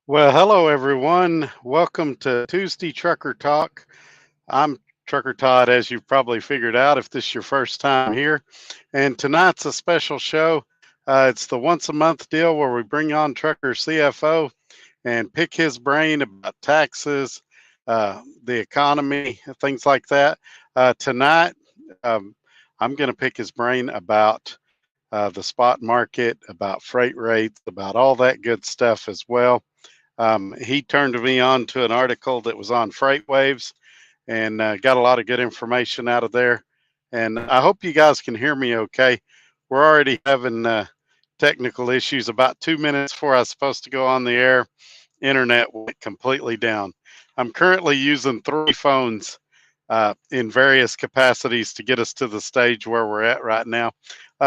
Well, hello everyone. Welcome to Tuesday Trucker Talk. I'm Trucker Todd, as you've probably figured out if this is your first time here. And tonight's a special show. It's the once a month deal where we bring on Trucker CFO and pick his brain about taxes, the economy, things like that. Tonight, um, I'm going to pick his brain about the spot market, about freight rates, about all that good stuff as well. He turned me on to an article that was on freight waves and got a lot of good information out of there. And I hope you guys can hear me okay. We're already having technical issues. About 2 minutes before I was supposed to go on the air, internet went completely down. I'm currently using three phones in various capacities to get us to the stage where we're at right now.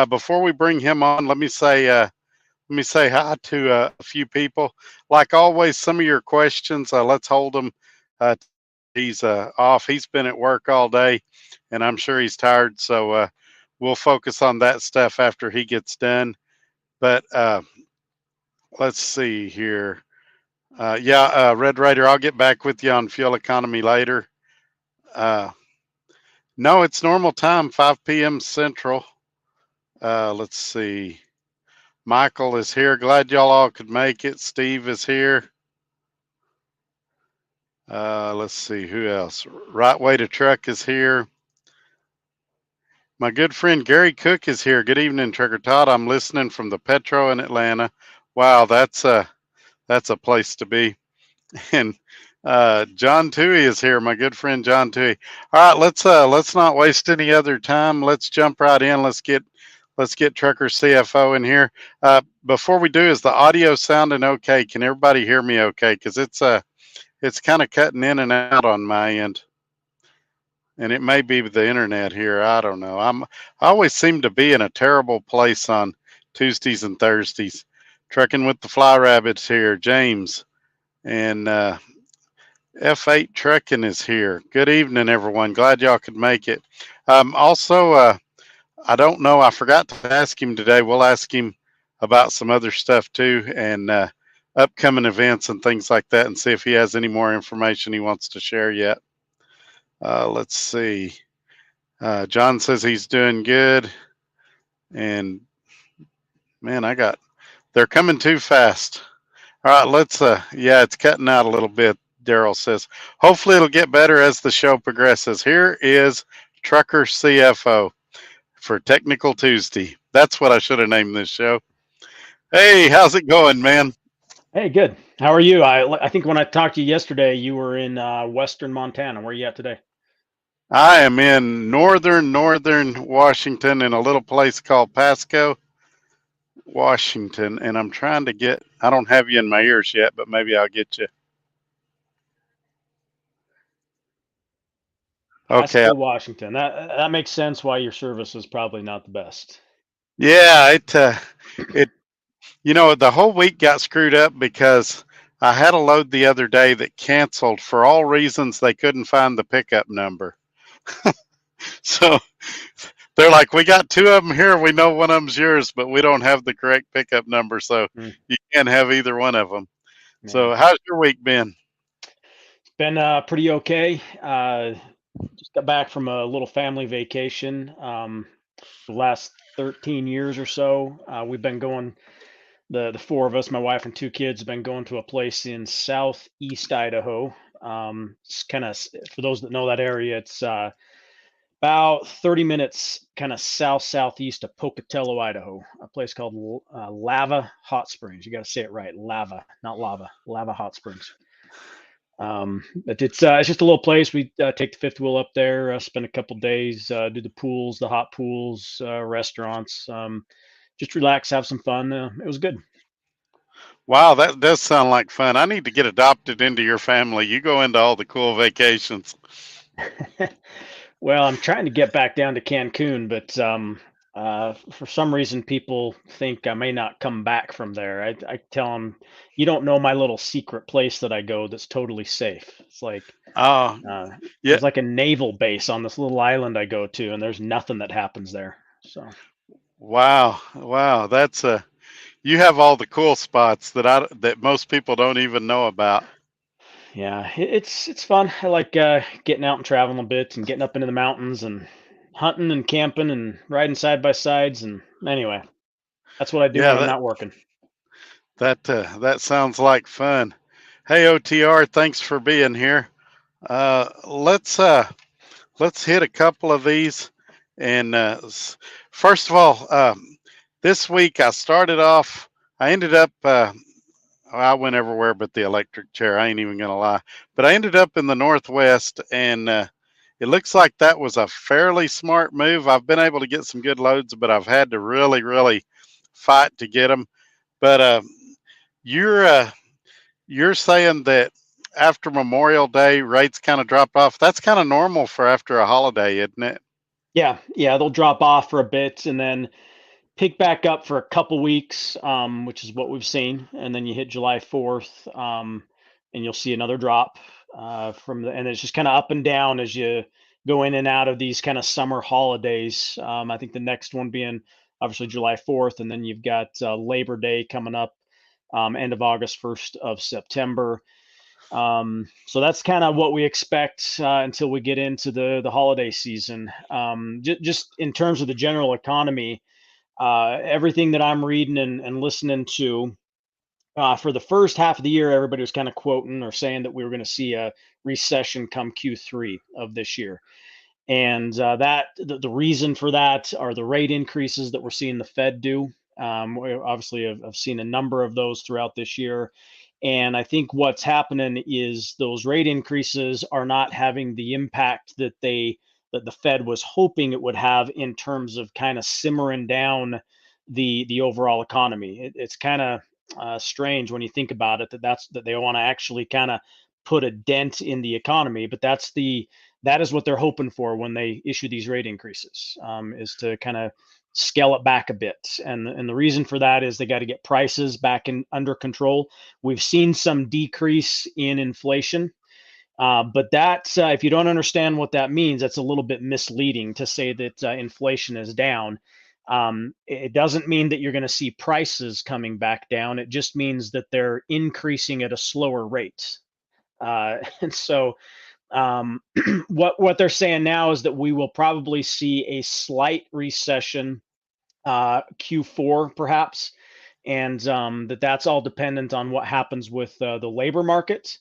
Before we bring him on, let me say hi to a few people. Like always, some of your questions, let's hold them. He's off. He's been at work all day, and I'm sure he's tired. So we'll focus on that stuff after he gets done. But let's see here. Red Raider, I'll get back with you on fuel economy later. Uh, no, it's normal time, 5 p.m. Central. Let's see. Michael is here. Glad y'all all could make it. Steve is here. Let's see who else. Right Way to Truck is here. My good friend Gary Cook is here. Good evening, Trucker Todd. I'm listening from the Petro in Atlanta. Wow, that's a place to be. And John Toohey is here. My good friend John Toohey. All right, let's not waste any other time. Let's jump right in. Let's get Trucker CFO in here. Before we do, is the audio sounding okay? Can everybody hear me okay? Because it's kind of cutting in and out on my end, and it may be the internet here. I don't know. I always seem to be in a terrible place on Tuesdays and Thursdays. Trucking with the Fly Rabbits here, James, and F8 Trucking is here. Good evening, everyone. Glad y'all could make it. Also, I don't know. I forgot to ask him today. We'll ask him about some other stuff too, and upcoming events and things like that, and see if he has any more information he wants to share yet. Let's see. John says he's doing good, and man, they're coming too fast. All right, it's cutting out a little bit. Daryl says, hopefully it'll get better as the show progresses. Here is Trucker CFO for Technical Tuesday. That's what I should have named this show. Hey, how's it going, man? Hey, good. How are you? I think when I talked to you yesterday, you were in Western Montana. Where are you at today? I am in northern Washington in a little place called Pasco, Washington, and I'm trying to get. I don't have you in my ears yet, but maybe I'll get you. Okay. Pasco, Washington. That makes sense why your service is probably not the best. Yeah, it the whole week got screwed up because I had a load the other day that canceled for all reasons they couldn't find the pickup number. So they're like, we got two of them here. We know one of them's yours, but we don't have the correct pickup number. So you can't have either one of them. Yeah. So how's your week been? It's been pretty okay. Just got back from a little family vacation. The last 13 years or so, we've been going, the four of us, my wife and two kids, have been going to a place in southeast Idaho. It's kind of, for those that know that area, it's about 30 minutes kind of southeast of Pocatello, Idaho, a place called Lava Hot Springs. You got to say it right. Lava, not lava. Lava Hot Springs. But it's just a little place. We take the fifth wheel up there, spend a couple days, do the pools, the hot pools, restaurants, just relax, have some fun. It was good. Wow, that does sound like fun. I need to get adopted into your family. You go into all the cool vacations. Well, I'm trying to get back down to Cancun, but for some reason, people think I may not come back from there. I tell them, you don't know my little secret place that I go that's totally safe. It's like, it's like a naval base on this little island I go to, and there's nothing that happens there. So, wow, that's you have all the cool spots that most people don't even know about. Yeah, it's fun. I like getting out and traveling a bit and getting up into the mountains and hunting and camping and riding side by sides. And anyway, that's what I do Yeah, when I'm not working. that sounds like fun. Hey, OTR, thanks for being here. Uh, let's uh, let's hit a couple of these. And first of all, this week I started off. I ended up. I went everywhere but the electric chair. I ain't even gonna lie. But I ended up in the Northwest, and it looks like that was a fairly smart move. I've been able to get some good loads, but I've had to really, really fight to get them. But you're uh, you're saying that after Memorial Day, rates kind of dropped off. That's kind of normal for after a holiday, isn't it? Yeah, they'll drop off for a bit and then pick back up for a couple weeks, which is what we've seen, and then you hit July 4th, and you'll see another drop and it's just kind of up and down as you go in and out of these kind of summer holidays. I think the next one being obviously July 4th, and then you've got Labor Day coming up, end of August, 1st of September. So that's kind of what we expect until we get into the holiday season. Just in terms of the general economy, everything that I'm reading and listening to for the first half of the year, everybody was kind of quoting or saying that we were going to see a recession come Q3 of this year. And the reason for that are the rate increases that we're seeing the Fed do. We obviously have seen a number of those throughout this year. And I think what's happening is those rate increases are not having the impact that the Fed was hoping it would have in terms of kind of simmering down the overall economy. It's kind of strange when you think about it that they want to actually kind of put a dent in the economy, but that is what they're hoping for when they issue these rate increases, is to kind of scale it back a bit. And the reason for that is they got to get prices back in under control. We've seen some decrease in inflation, but if you don't understand what that means, that's a little bit misleading to say that inflation is down. It doesn't mean that you're going to see prices coming back down. It just means that they're increasing at a slower rate. And so what they're saying now is that we will probably see a slight recession, Q4 perhaps, and that's all dependent on what happens with the labor market,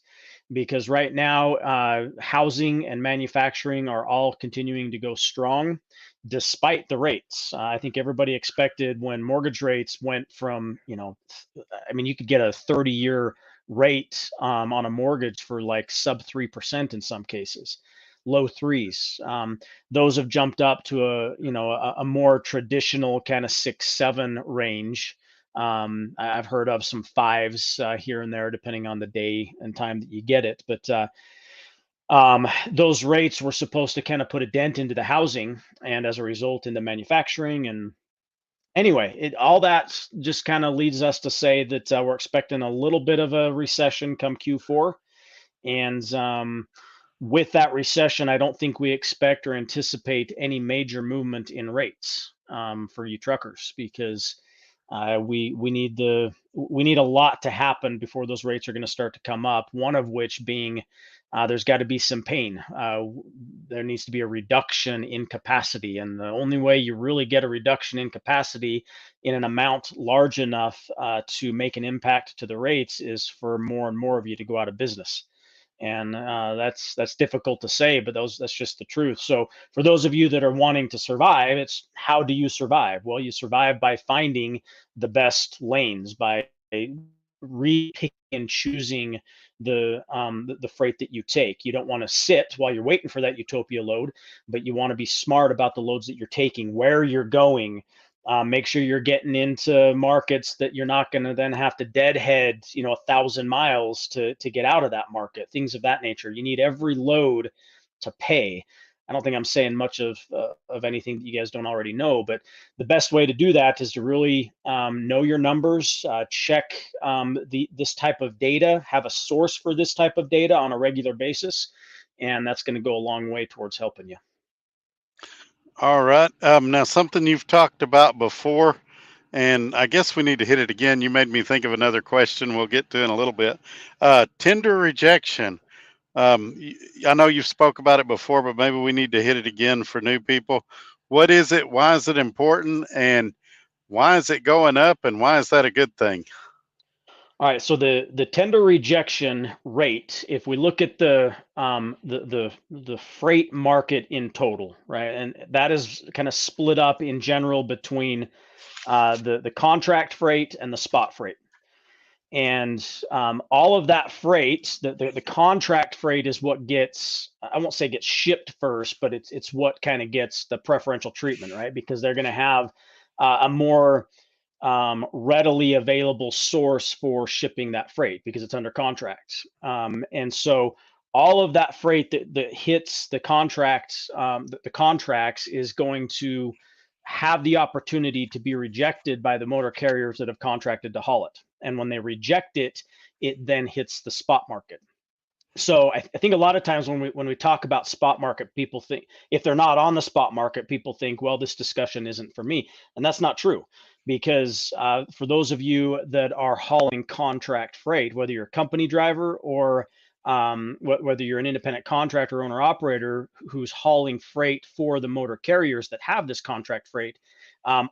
because right now housing and manufacturing are all continuing to go strong despite the rates. I think everybody expected when mortgage rates went from, I mean, you could get a 30-year rate on a mortgage for like sub 3% in some cases, low threes. Those have jumped up to a more traditional kind of 6-7 range. I've heard of some fives here and there, depending on the day and time that you get it. But those rates were supposed to kind of put a dent into the housing, and as a result, into manufacturing. And anyway, all that just kind of leads us to say that we're expecting a little bit of a recession come Q4. And with that recession, I don't think we expect or anticipate any major movement in rates for you truckers, because we need a lot to happen before those rates are going to start to come up. One of which being there's got to be some pain. There needs to be a reduction in capacity, and the only way you really get a reduction in capacity in an amount large enough to make an impact to the rates is for more and more of you to go out of business. And that's difficult to say, but that's just the truth. So for those of you that are wanting to survive, it's how do you survive? Well, you survive by finding the best lanes, by re-picking and choosing the freight that you take. You don't want to sit while you're waiting for that utopia load, but you want to be smart about the loads that you're taking, where you're going. Make sure you're getting into markets that you're not going to then have to deadhead, 1,000 miles to get out of that market. Things of that nature. You need every load to pay. I don't think I'm saying much of anything that you guys don't already know, but the best way to do that is to really know your numbers, check this type of data, have a source for this type of data on a regular basis, and that's going to go a long way towards helping you. All right. Now, something you've talked about before, And I guess we need to hit it again. You made me think of another question we'll get to in a little bit. Tender rejection. I know you've spoke about it before, but maybe we need to hit it again for new people. What is it? Why is it important? And why is it going up? And why is that a good thing? All right, so the tender rejection rate, if we look at the freight market in total, right, and that is kind of split up in general between the contract freight and the spot freight. And all of that freight, the contract freight is what gets, I won't say gets shipped first, but it's what kind of gets the preferential treatment, right? Because they're going to have a more readily available source for shipping that freight because it's under contract. And so all of that freight that hits the contracts, the contracts is going to have the opportunity to be rejected by the motor carriers that have contracted to haul it. And when they reject it, it then hits the spot market. So I think a lot of times when we talk about spot market, people think if they're not on the spot market, people think, well, this discussion isn't for me, and that's not true, because for those of you that are hauling contract freight, whether you're a company driver or whether you're an independent contractor, owner, operator who's hauling freight for the motor carriers that have this contract freight,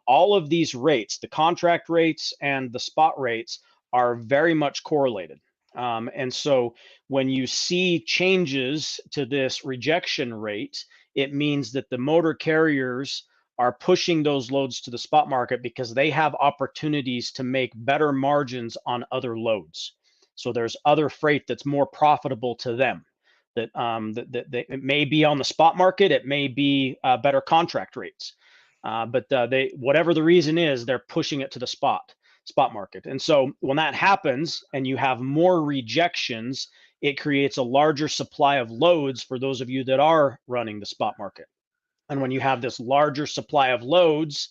all of these rates, the contract rates and the spot rates, are very much correlated. And so when you see changes to this rejection rate, it means that the motor carriers are pushing those loads to the spot market because they have opportunities to make better margins on other loads. So there's other freight that's more profitable to them. It may be on the spot market, it may be better contract rates, but they, whatever the reason is, they're pushing it to the spot market. And so when that happens and you have more rejections, it creates a larger supply of loads for those of you that are running the spot market. And when you have this larger supply of loads,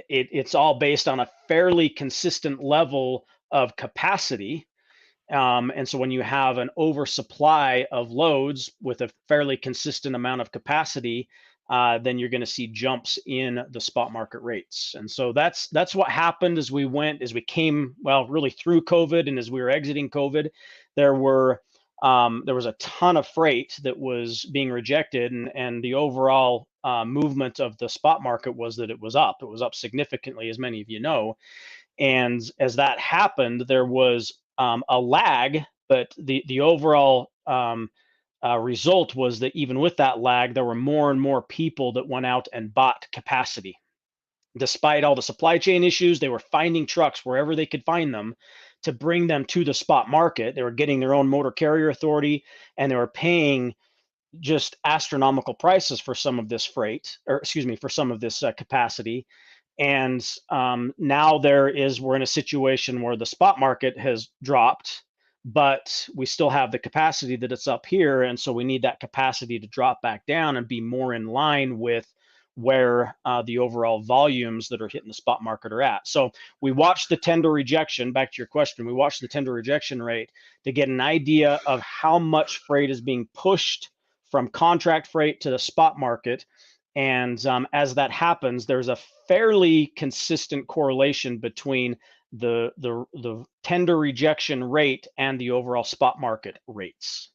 it's all based on a fairly consistent level of capacity. And so when you have an oversupply of loads with a fairly consistent amount of capacity, then you're going to see jumps in the spot market rates. And so that's what happened as we came, well, really through COVID, and as we were exiting COVID, there was a ton of freight that was being rejected, and the overall movement of the spot market was that it was up. It was up significantly, as many of you know. And as that happened, there was a lag, but the overall result was that even with that lag, there were more and more people that went out and bought capacity. Despite all the supply chain issues, they were finding trucks wherever they could find them to bring them to the spot market. They were getting their own motor carrier authority, and they were paying just astronomical prices for some of this freight, or excuse me, for some of this capacity. And now we're in a situation where the spot market has dropped, but we still have the capacity that it's up here. And so we need that capacity to drop back down and be more in line with where the overall volumes that are hitting the spot market are at. So we watched the tender rejection, back to your question, we watched the tender rejection rate to get an idea of how much freight is being pushed from contract freight to the spot market. And as that happens, there's a fairly consistent correlation between the tender rejection rate and the overall spot market rates.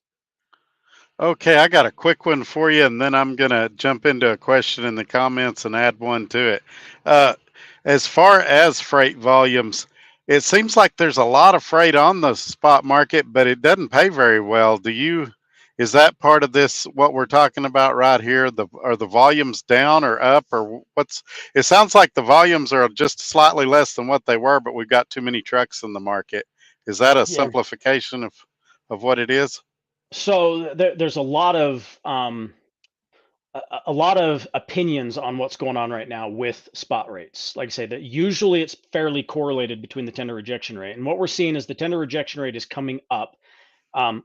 Okay, I got a quick one for you, and then I'm going to jump into a question in the comments and add one to it. Uh, as far as freight volumes, it seems like there's a lot of freight on the spot market, but it doesn't pay very well. Is that part of this, what we're talking about right here? Are the volumes down or up, or it sounds like the volumes are just slightly less than what they were, but we've got too many trucks in the market. Is that a Yeah. simplification of what it is? So there's a lot of opinions on what's going on right now with spot rates. Like I say, that usually it's fairly correlated between the tender rejection rate. And what we're seeing is the tender rejection rate is coming up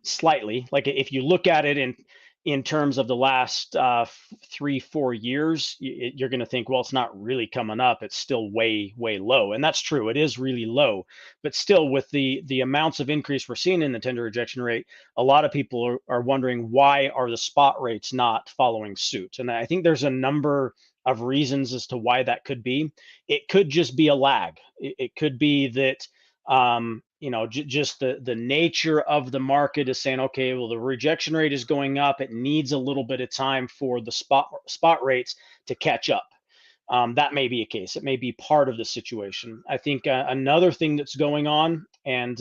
slightly. Like if you look at it in terms of the last 3-4 years, you're going to think, well, it's not really coming up. It's still way low, and that's true. It is really low, but still, with the amounts of increase we're seeing in the tender rejection rate, a lot of people are wondering why are the spot rates not following suit. And I think there's a number of reasons as to why that could be. It could just be a lag. It could be that just the nature of the market is saying, okay, well, the rejection rate is going up. It needs a little bit of time for the spot rates to catch up. That may be a case. It may be part of the situation. I think another thing that's going on, and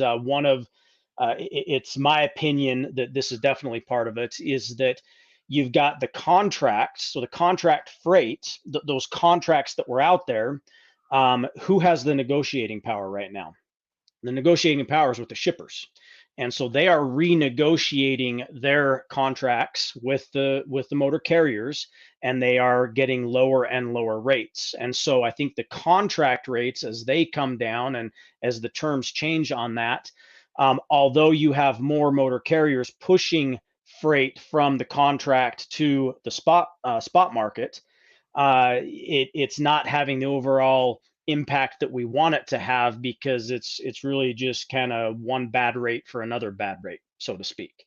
it's my opinion that this is definitely part of it, is that you've got the contracts, so the contract freight, those contracts that were out there. Who has the negotiating power right now? The negotiating power is with the shippers. And so they are renegotiating their contracts with the motor carriers, and they are getting lower and lower rates. And so I think the contract rates, as they come down and as the terms change on that, although you have more motor carriers pushing freight from the contract to the spot market, it's not having the overall impact that we want it to have, because it's really just kind of one bad rate for another bad rate, so to speak.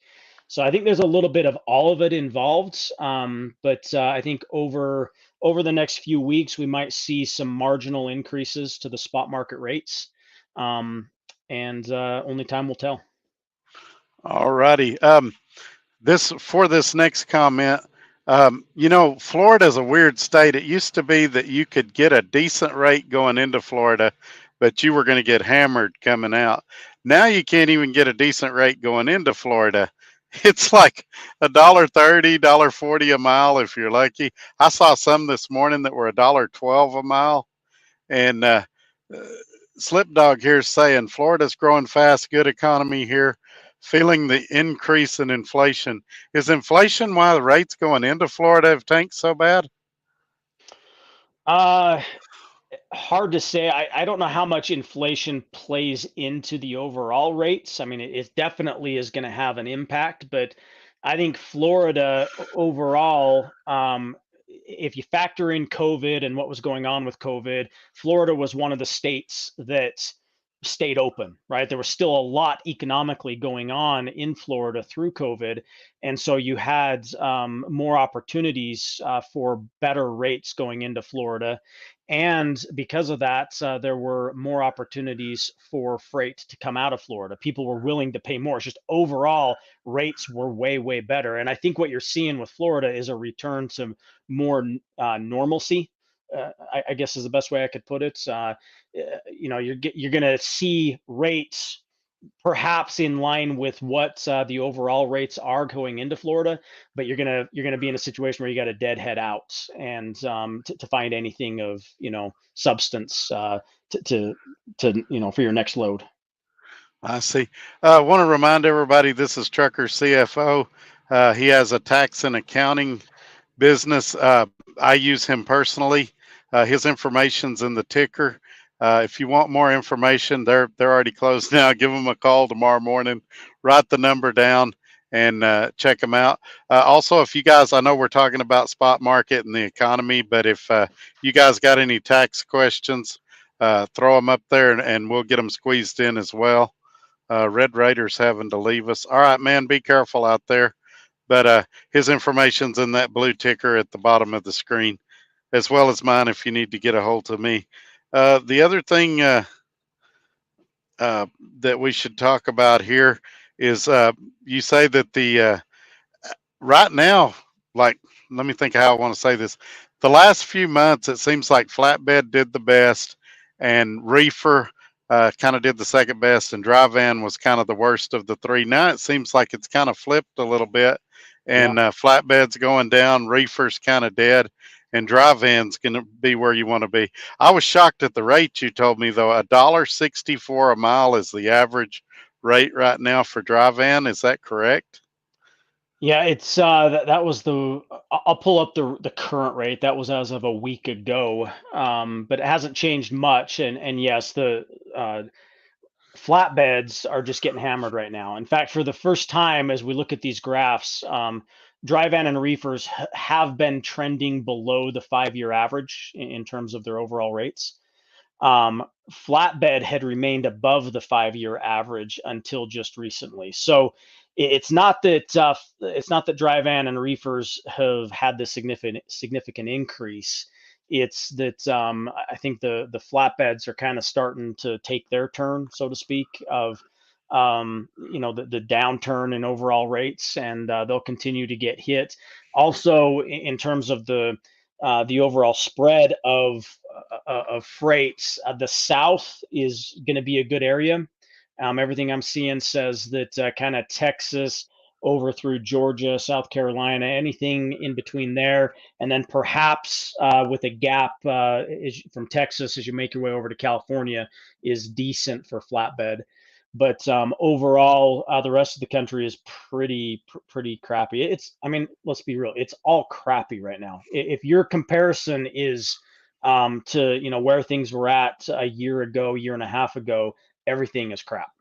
So I think there's a little bit of all of it involved, but I think over the next few weeks we might see some marginal increases to the spot market rates, and only time will tell. All righty. This next comment, Florida's a weird state. It used to be that you could get a decent rate going into Florida, but you were going to get hammered coming out. Now you can't even get a decent rate going into Florida. It's like $1.30, $1.40 a mile if you're lucky. I saw some this morning that were $1.12 a mile. And Slipdog here is saying Florida's growing fast, good economy here, feeling the increase in inflation. Is inflation why the rates going into Florida have tanked so bad? Hard to say. I don't know how much inflation plays into the overall rates. I mean, it definitely is going to have an impact, but I think Florida overall, if you factor in COVID and what was going on with COVID, Florida was one of the states that stayed open, right? There was still a lot economically going on in Florida through COVID. And so you had more opportunities for better rates going into Florida. And because of that, there were more opportunities for freight to come out of Florida. People were willing to pay more. It's just overall rates were way, way better. And I think what you're seeing with Florida is a return to more normalcy. I guess is the best way I could put it. You're going to see rates perhaps in line with what the overall rates are going into Florida, but you're gonna be in a situation where you got a deadhead out, and to find anything of substance to for your next load. I see. I want to remind everybody this is Trucker CFO. He has a tax and accounting business. I use him personally. His information's in the ticker. If you want more information, they're already closed now. Give them a call tomorrow morning. Write the number down and check them out. Also, if you guys, I know we're talking about spot market and the economy, but if you guys got any tax questions, throw them up there and we'll get them squeezed in as well. Red Raiders having to leave us. All right, man, be careful out there. But his information's in that blue ticker at the bottom of the screen, as well as mine if you need to get a hold of me. The other thing that we should talk about here is you say that the right now, like, let me think how I want to say this. The last few months, it seems like flatbed did the best, and reefer kind of did the second best, and dry van was kind of the worst of the three. Now it seems like it's kind of flipped a little bit, and flatbed's going down, reefer's kind of dead, and dry van's going to be where you want to be. I was shocked at the rate you told me, though. $1.64 a mile is the average rate right now for dry van. Is that correct? Yeah, it's that was the. I'll pull up the current rate. That was as of a week ago, but it hasn't changed much. And yes, the flatbeds are just getting hammered right now. In fact, for the first time, as we look at these graphs, dry van and reefers have been trending below the 5-year average in terms of their overall rates. Flatbed had remained above the 5-year average until just recently. So it's not that dry van and reefers have had this significant increase. It's that I think the flatbeds are kind of starting to take their turn, so to speak, of the downturn in overall rates, and they'll continue to get hit. Also, in terms of the overall spread of freights, the South is going to be a good area. Everything I'm seeing says that kind of Texas over through Georgia, South Carolina, anything in between there, and then perhaps with a gap from Texas as you make your way over to California is decent for flatbed. But overall, the rest of the country is pretty crappy. I mean, let's be real, it's all crappy right now. If your comparison is to where things were at a year ago, year and a half ago, everything is crap.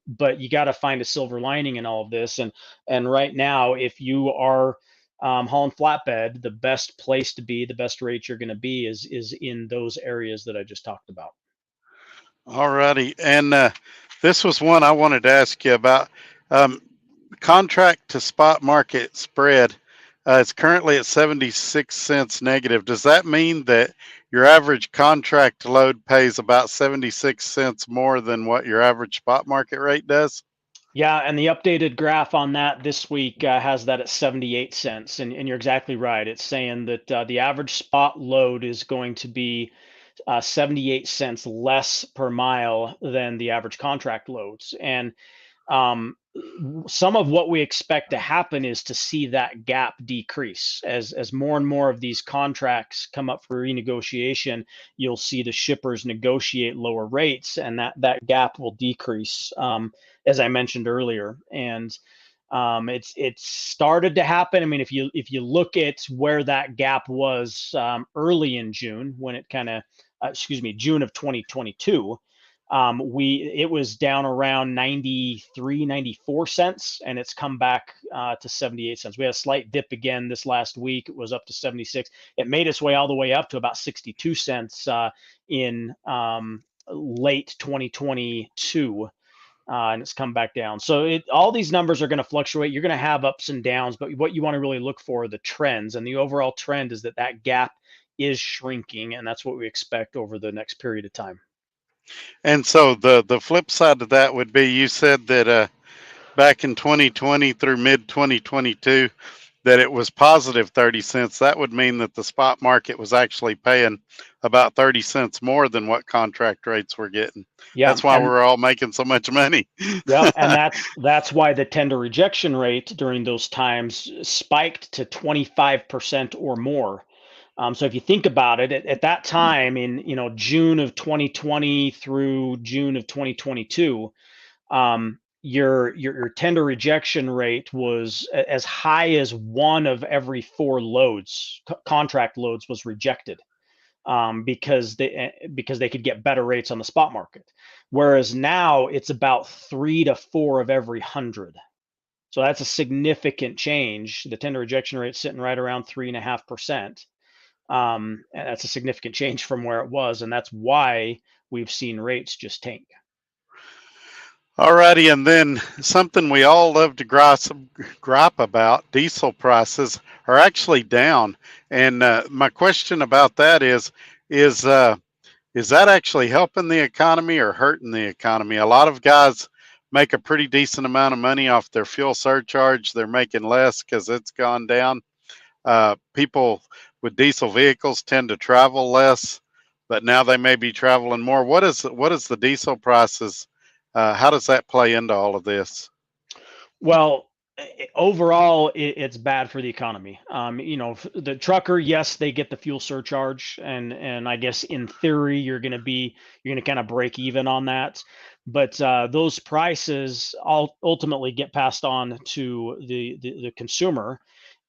But you got to find a silver lining in all of this. And right now, if you are hauling flatbed, the best place to be, the best rate you're going to be is in those areas that I just talked about. All righty. And this was one I wanted to ask you about. Contract to spot market spread. It's currently at 76 cents negative. Does that mean that your average contract load pays about 76 cents more than what your average spot market rate does? Yeah, and the updated graph on that this week has that at 78 cents. And you're exactly right. It's saying that the average spot load is going to be 78 cents less per mile than the average contract loads. And um, some of what we expect to happen is to see that gap decrease as more and more of these contracts come up for renegotiation. You'll see the shippers negotiate lower rates, and that gap will decrease, as I mentioned earlier. And it's started to happen. I mean, if you look at where that gap was early in June, when it kind of June of 2022, it was down around 93, 94 cents, and it's come back to 78 cents. We had a slight dip again this last week. It was up to 76. It made its way all the way up to about 62 cents in late 2022. And it's come back down. So all these numbers are going to fluctuate. You're going to have ups and downs, but what you want to really look for are the trends. And the overall trend is that gap is shrinking, and that's what we expect over the next period of time. And so the flip side of that would be, you said that back in 2020 through mid 2022 that it was positive 30 cents. That would mean that the spot market was actually paying about 30 cents more than what contract rates were getting. Yeah, That's why we're all making so much money. yeah, and that's why the tender rejection rate during those times spiked to 25% or more. So if you think about it, at that time in June of 2020 through June of 2022, your tender rejection rate was as high as one of every four loads, contract loads, was rejected because they could get better rates on the spot market. Whereas now it's about 3 to 4 of every 100. So that's a significant change. The tender rejection rate sitting right around 3.5%. And that's a significant change from where it was, and that's why we've seen rates just tank. All righty, and then something we all love to gripe about: diesel prices are actually down. And my question about that is that actually helping the economy or hurting the economy? A lot of guys make a pretty decent amount of money off their fuel surcharge. They're making less because it's gone down. People with diesel vehicles tend to travel less, but now they may be traveling more. What is the diesel prices? How does that play into all of this? Well, overall, it's bad for the economy. The trucker, yes, they get the fuel surcharge, and I guess in theory you're going to kind of break even on that. But those prices ultimately get passed on to the consumer,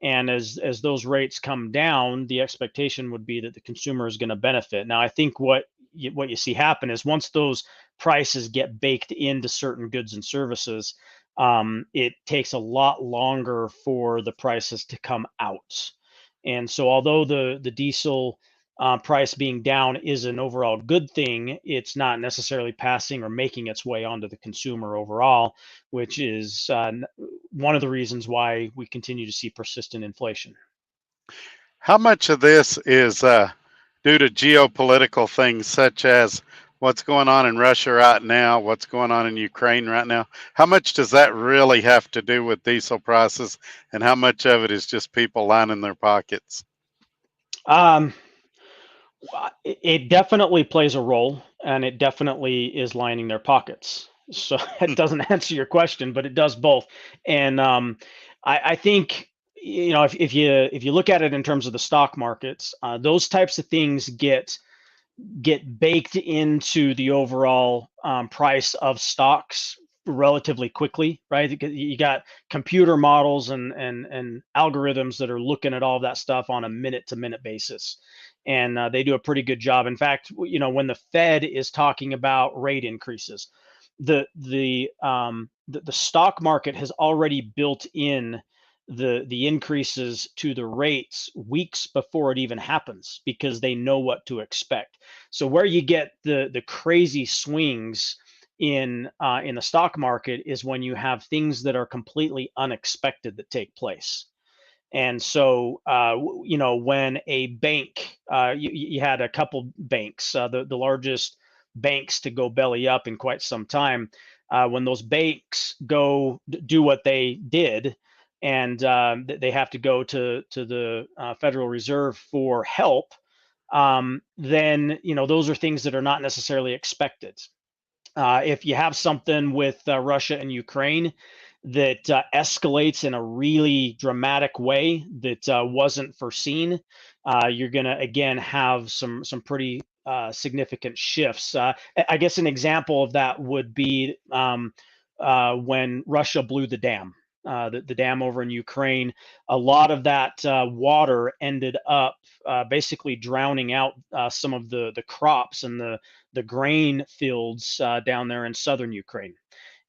and as those rates come down, the expectation would be that the consumer is going to benefit. Now, I think what you see happen is once those prices get baked into certain goods and services, it takes a lot longer for the prices to come out. And so, although the diesel price being down is an overall good thing, it's not necessarily passing or making its way onto the consumer overall, which is one of the reasons why we continue to see persistent inflation. How much of this is due to geopolitical things such as what's going on in Russia right now, what's going on in Ukraine right now. How much does that really have to do with diesel prices, and how much of it is just people lining their pockets? Um, it definitely plays a role, and it definitely is lining their pockets. So it doesn't answer your question, but it does both. And I think if you look at it in terms of the stock markets, those types of things get baked into the overall price of stocks relatively quickly, right? You got computer models and algorithms that are looking at all of that stuff on a minute to minute basis, and they do a pretty good job. In fact, when the Fed is talking about rate increases, the stock market has already built in the increases to the rates weeks before it even happens because they know what to expect. So where you get the crazy swings in the stock market is when you have things that are completely unexpected that take place. And so, when a bank, you had a couple banks, the largest banks to go belly up in quite some time. When those banks do what they did, and they have to go to the Federal Reserve for help, then those are things that are not necessarily expected. If you have something with Russia and Ukraine that escalates in a really dramatic way that wasn't foreseen, you're going to again have some pretty significant shifts. I guess an example of that would be when Russia blew the dam. The dam over in Ukraine, a lot of that water ended up basically drowning out some of the crops and the grain fields down there in southern Ukraine.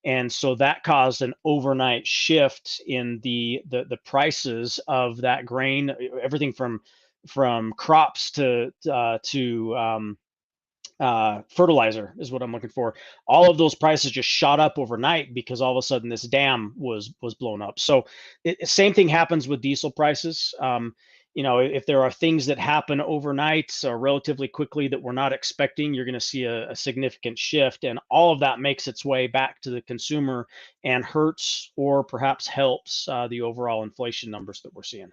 And so that caused an overnight shift in the prices of that grain, everything from crops to fertilizer is what I'm looking for. All of those prices just shot up overnight because all of a sudden this dam was blown up. So same thing happens with diesel prices. If there are things that happen overnight or relatively quickly that we're not expecting, you're going to see a significant shift, and all of that makes its way back to the consumer and hurts or perhaps helps the overall inflation numbers that we're seeing.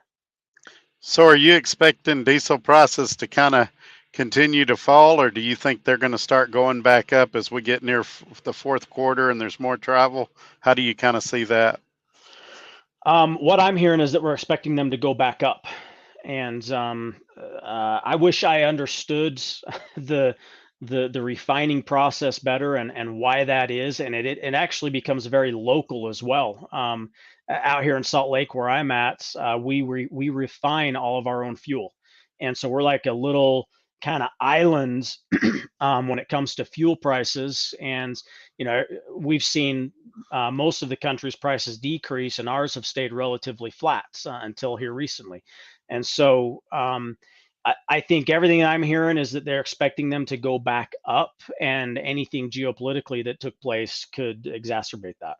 So, are you expecting diesel prices to kind of continue to fall, or do you think they're going to start going back up as we get near the fourth quarter and there's more travel? How do you kind of see that? What I'm hearing is that we're expecting them to go back up, and I wish I understood the the refining process better and why that is, and it actually becomes very local as well. Out here in Salt Lake, where I'm at, we refine all of our own fuel, and so we're like a little kind of island when it comes to fuel prices. And we've seen most of the country's prices decrease, and ours have stayed relatively flat until here recently. And so I think everything I'm hearing is that they're expecting them to go back up, and anything geopolitically that took place could exacerbate that.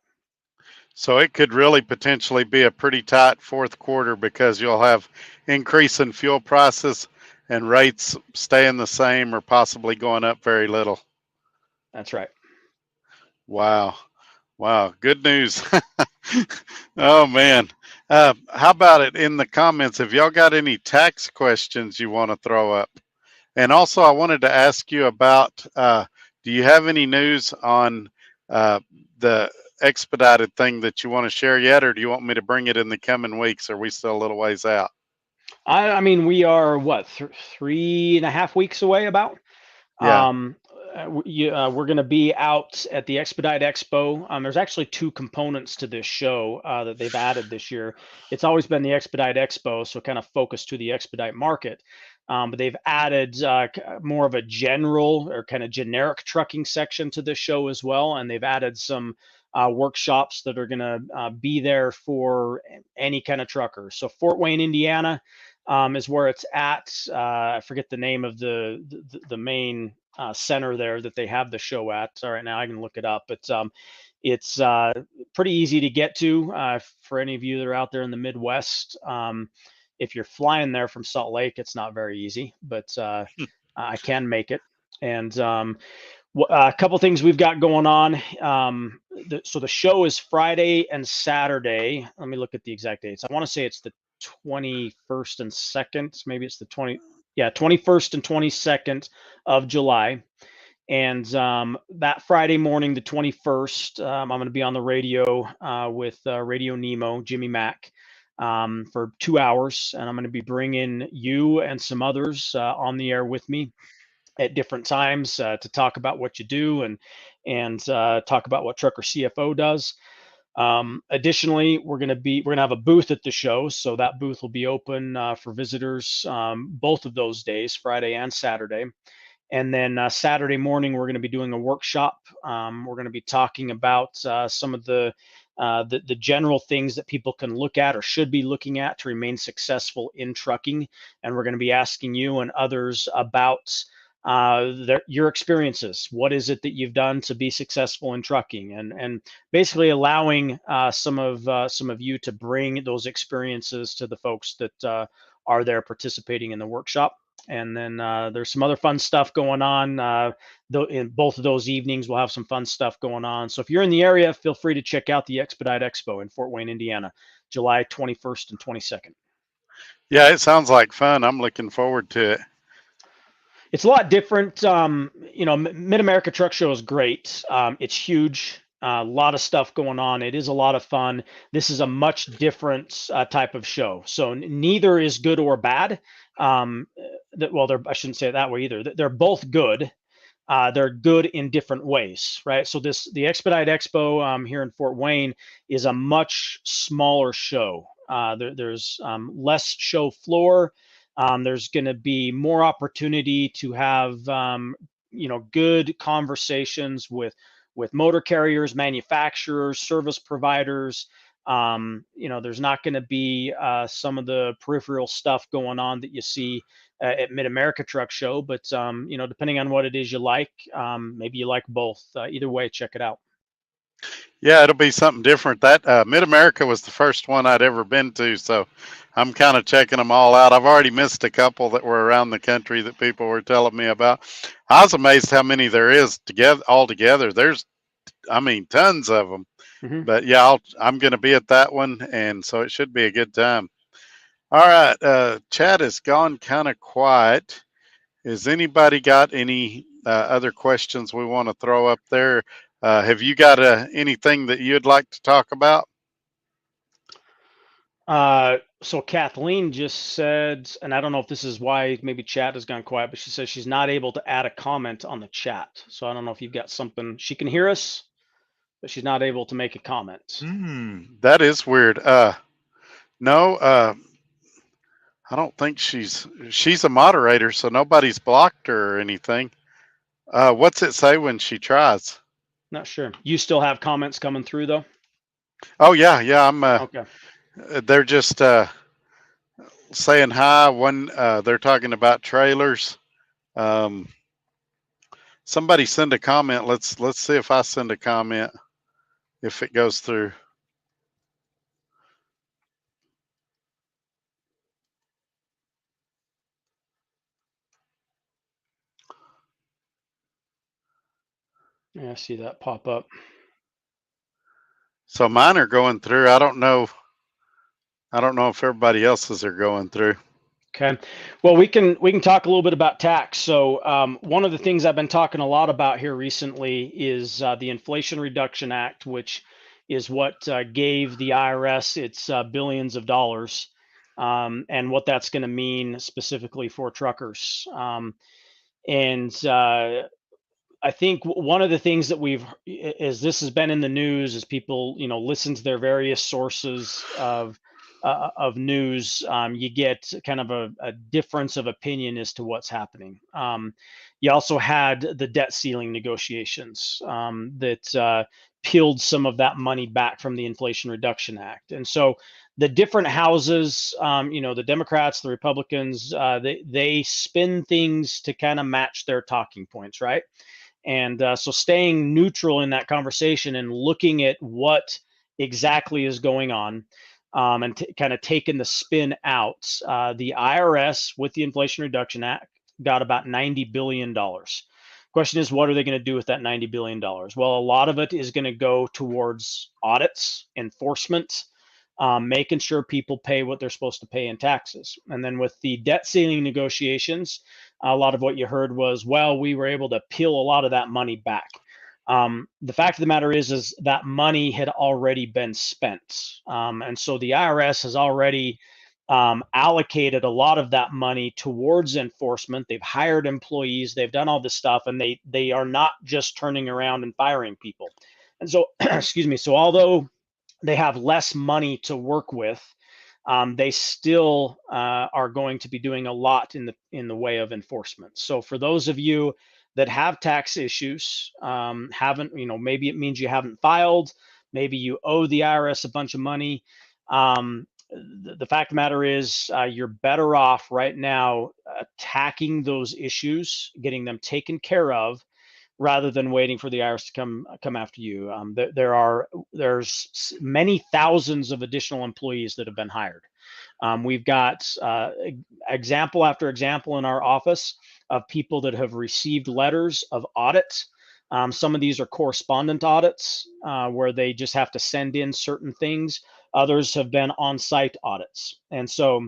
So it could really potentially be a pretty tight fourth quarter because you'll have increase in fuel prices and rates staying the same or possibly going up very little. That's right. Wow. Wow. Good news. Oh, man. How about it in the comments? If y'all got any tax questions you want to throw up? And also, I wanted to ask you about do you have any news on the expedited thing that you want to share yet, or do you want me to bring it in the coming weeks? Are we still a little ways out? I mean, we are what 3.5 weeks away about. Yeah. Um, we're going to be out at the Expedite Expo. There's actually two components to this show that they've added this year. It's always been the Expedite Expo, so kind of focused to the expedite market. But they've added more of a general or kind of generic trucking section to this show as well. And they've added some workshops that are going to be there for any kind of trucker. So Fort Wayne, Indiana, is where it's at. I forget the name of the main center there that they have the show at. So right now I can look it up, but it's pretty easy to get to for any of you that are out there in the Midwest. If you're flying there from Salt Lake, it's not very easy, but I can make it. And a couple things we've got going on. So the show is Friday and Saturday. Let me look at the exact dates. I want to say it's the 21st and 2nd. Maybe it's the 21st and 22nd of July. And that Friday morning, the 21st, I'm going to be on the radio with Radio Nemo, Jimmy Mack, for 2 hours. And I'm going to be bringing you and some others on the air with me at different times to talk about what you do and talk about what Trucker CFO does. Additionally, we're going to have a booth at the show, so that booth will be open for visitors both of those days, Friday and Saturday. And then Saturday morning, we're going to be doing a workshop. We're going to be talking about some of the general things that people can look at or should be looking at to remain successful in trucking. And we're going to be asking you and others about your experiences. What is it that you've done to be successful in trucking, and basically allowing some of you to bring those experiences to the folks that are there participating in the workshop. And then there's some other fun stuff going on. In both of those evenings, we'll have some fun stuff going on. So if you're in the area, feel free to check out the Expedite Expo in Fort Wayne, Indiana, July 21st and 22nd. Yeah, it sounds like fun. I'm looking forward to it. It's a lot different. Mid-America Truck Show is great. It's huge. A lot of stuff going on. It is a lot of fun. This is a much different type of show. So neither is good or bad. I shouldn't say it that way either. They're both good. They're good in different ways, right? So the Expedite Expo here in Fort Wayne is a much smaller show. There's less show floor. There's going to be more opportunity to have good conversations with motor carriers, manufacturers, service providers. There's not going to be some of the peripheral stuff going on that you see at Mid-America Truck Show, but depending on what it is you like, maybe you like both. Either way, check it out. Yeah, it'll be something different. That Mid-America was the first one I'd ever been to, so I'm kind of checking them all out. I've already missed a couple that were around the country that people were telling me about. I was amazed how many there is altogether. There's, tons of them. Mm-hmm. But yeah, I'm going to be at that one, and so it should be a good time. All right, chat has gone kind of quiet. Has anybody got any other questions we want to throw up there? Have you got anything that you'd like to talk about? So Kathleen just said, and I don't know if this is why maybe chat has gone quiet, but she says she's not able to add a comment on the chat. So I don't know if you've got something. She can hear us, but she's not able to make a comment. That is weird. No, I don't think she's a moderator, so nobody's blocked her or anything. What's it say when she tries? Not sure. You still have comments coming through though? Oh yeah. I'm okay. They're just saying hi. One they're talking about trailers. Somebody send a comment. Let's see if I send a comment, if it goes through. Yeah, I see that pop up. So mine are going through. I don't know if everybody else's are going through. Okay. Well, we can talk a little bit about tax. So one of the things I've been talking a lot about here recently is the Inflation Reduction Act, which is what gave the IRS its billions of dollars, and what that's going to mean specifically for truckers. I think one of the things that this has been in the news, is people, listen to their various sources of news. You get kind of a difference of opinion as to what's happening. You also had the debt ceiling negotiations that peeled some of that money back from the Inflation Reduction Act. And so the different houses, the Democrats, the Republicans, they spin things to kind of match their talking points, right? And so staying neutral in that conversation and looking at what exactly is going on. and kind of taken the spin out. The IRS, with the Inflation Reduction Act, got about $90 billion. Question is, what are they going to do with that $90 billion? Well, a lot of it is going to go towards audits, enforcement, making sure people pay what they're supposed to pay in taxes. And then with the debt ceiling negotiations, a lot of what you heard was, well, we were able to peel a lot of that money back. The fact of the matter is that money had already been spent. And so the IRS has already allocated a lot of that money towards enforcement. They've hired employees, they've done all this stuff, and they are not just turning around and firing people. And so, excuse me, so although they have less money to work with, they still are going to be doing a lot in the way of enforcement. So for those of you that have tax issues, haven't, maybe it means you haven't filed, maybe you owe the IRS a bunch of money. The fact of the matter is, you're better off right now attacking those issues, getting them taken care of, rather than waiting for the IRS to come after you. There's many thousands of additional employees that have been hired. We've got example after example in our office of people that have received letters of audit. Some of these are correspondent audits where they just have to send in certain things. Others have been on-site audits. And so